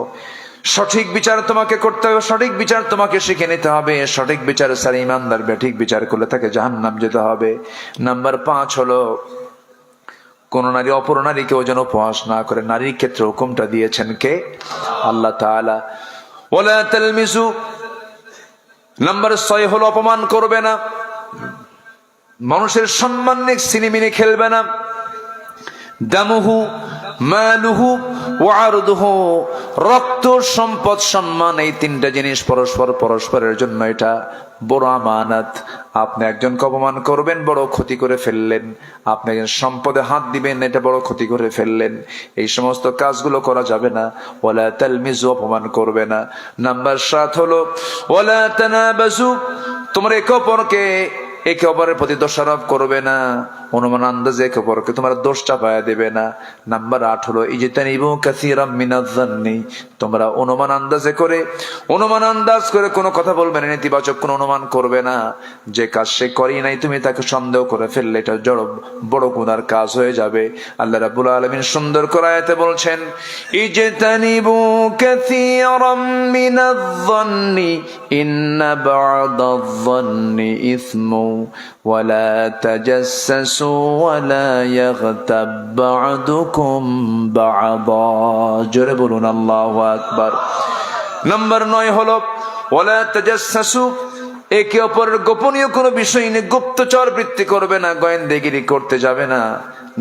সঠিক বিচার তোমাকে করতে হবে, সঠিক বিচার তোমাকে শিখে নিতে হবে। সঠিক বিচার ছাড়া ইমানদার বেঠিক বিচার করলে তাকে জাহান্নাম যেতে হবে। নাম্বার 5 হলো, কোন নারী অপর নারীকেও যেন উপহাস না করে। নারীর ক্ষেত্রে হুকুমটা দিয়েছেন কে? আল্লাহ তাআলা। ওয়ালা তালমিসু, নাম্বার 6 হলো, অপমান করবে না, মানুষের সম্মান নিয়ে সিনেমিনে খেলবে না। দামুহু মালুহু ওয়া আরদুহু, রক্ত, সম্পদ, সম্মান, এই 3টা জিনিস পরস্পরের জন্য এটা বড় আমানত। আপনি একজনকে অপমান করবেন, বড় ক্ষতি করে ফেললেন। আপনি একজন সম্পদে হাত দিবেন, এটা বড় ক্ষতি করে ফেললেন। এই সমস্ত কাজগুলো করা যাবে না। ওয়ালা তালমিজু, অপমান করবে না। নাম্বার 7 হলো ওয়ালা তানাবাজু, তোমরা একে অপরকে একে অপরের প্রতি দোষারোপ করবে না, অনুমান আন্দাজে একে অপরকে তোমরা দোষ চাপায়া দেবে না। নাম্বার 8 হলো ইজতানিবু কাসীরাম মিনাজ-জান্নি, তোমরা অনুমান আন্দাজ করে কোনো কথা বলবে না, নেতিবাচক কোনো অনুমান করবে না। যে কাজ সে করেই নাই তুমি তাকে সন্দেহ করে ফেললে এটা বড় গুনার কাজ হয়ে যাবে। আল্লাহ রাব্বুল আলামিন সুন্দর করে আয়াতে বলছেন ইজতানিবু কাসীরাম মিনাজ-জান্নি ইন্না বা'দায-জান্নি ইসমু ওয়ালা তাজাসসু ওয়ালা ইয়াগতাব বা'দুকুম বা'দা। জোরে বলুন আল্লাহু আকবার। নাম্বার 9 হলো ওয়ালা তাজাসসু, একে অপরের গোপনীয় কোনো বিষয় নিয়ে গুপ্তচর বৃত্তি করবে না, গোয়েন্দাগিরি করতে যাবে না।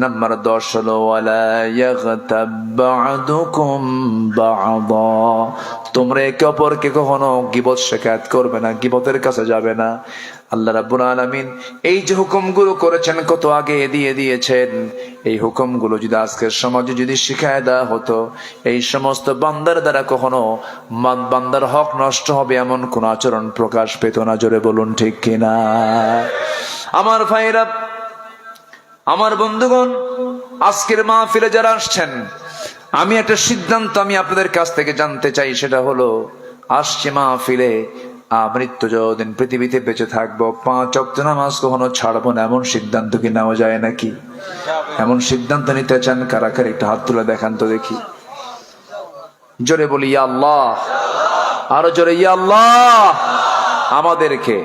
নাম্বার 10 হলো ওয়ালা ইয়াগতাব বা'দুকুম বা'দা, তোমরা একে অপরকে কখনো গীবত শিকায়ত করবে না, গীবতের কাছে যাবে না। আল্লাহ রাব্বুল আলামিন এই যে হুকুমগুলো করেছেন কত আগে দিয়ে দিয়েছেন, এই হুকুমগুলো যদি আজকের সমাজে যদি শিখায় দেওয়া হতো, এই সমস্ত বান্দার দ্বারা কখনো বান্দার হক নষ্ট হবে এমন কোন আচরণ প্রকাশ পেত না। জোরে বলুন ঠিক কিনা? আমার ভাইরা, আমার বন্ধুগণ, আজকের মাহফিলে যারা আসছেন, আমি একটা সিদ্ধান্ত আমি আপনাদের কাছ থেকে জানতে চাই, সেটা হলো আসছে মাহফিলে মৃত্যু যতদিন পৃথিবীতে বেঁচে থাকবো 5 ওয়াক্ত নামাজ কখনো ছাড়বো না, এমন সিদ্ধান্ত কি নেওয়া যায় নাকি? এমন সিদ্ধান্ত নিতে চান কারা কারা? একটা হাত তুলে দেখান তো দেখি। জোরে বলি ইয়া আল্লাহ, আরো জোরে ইয়া আল্লাহ। আমাদেরকে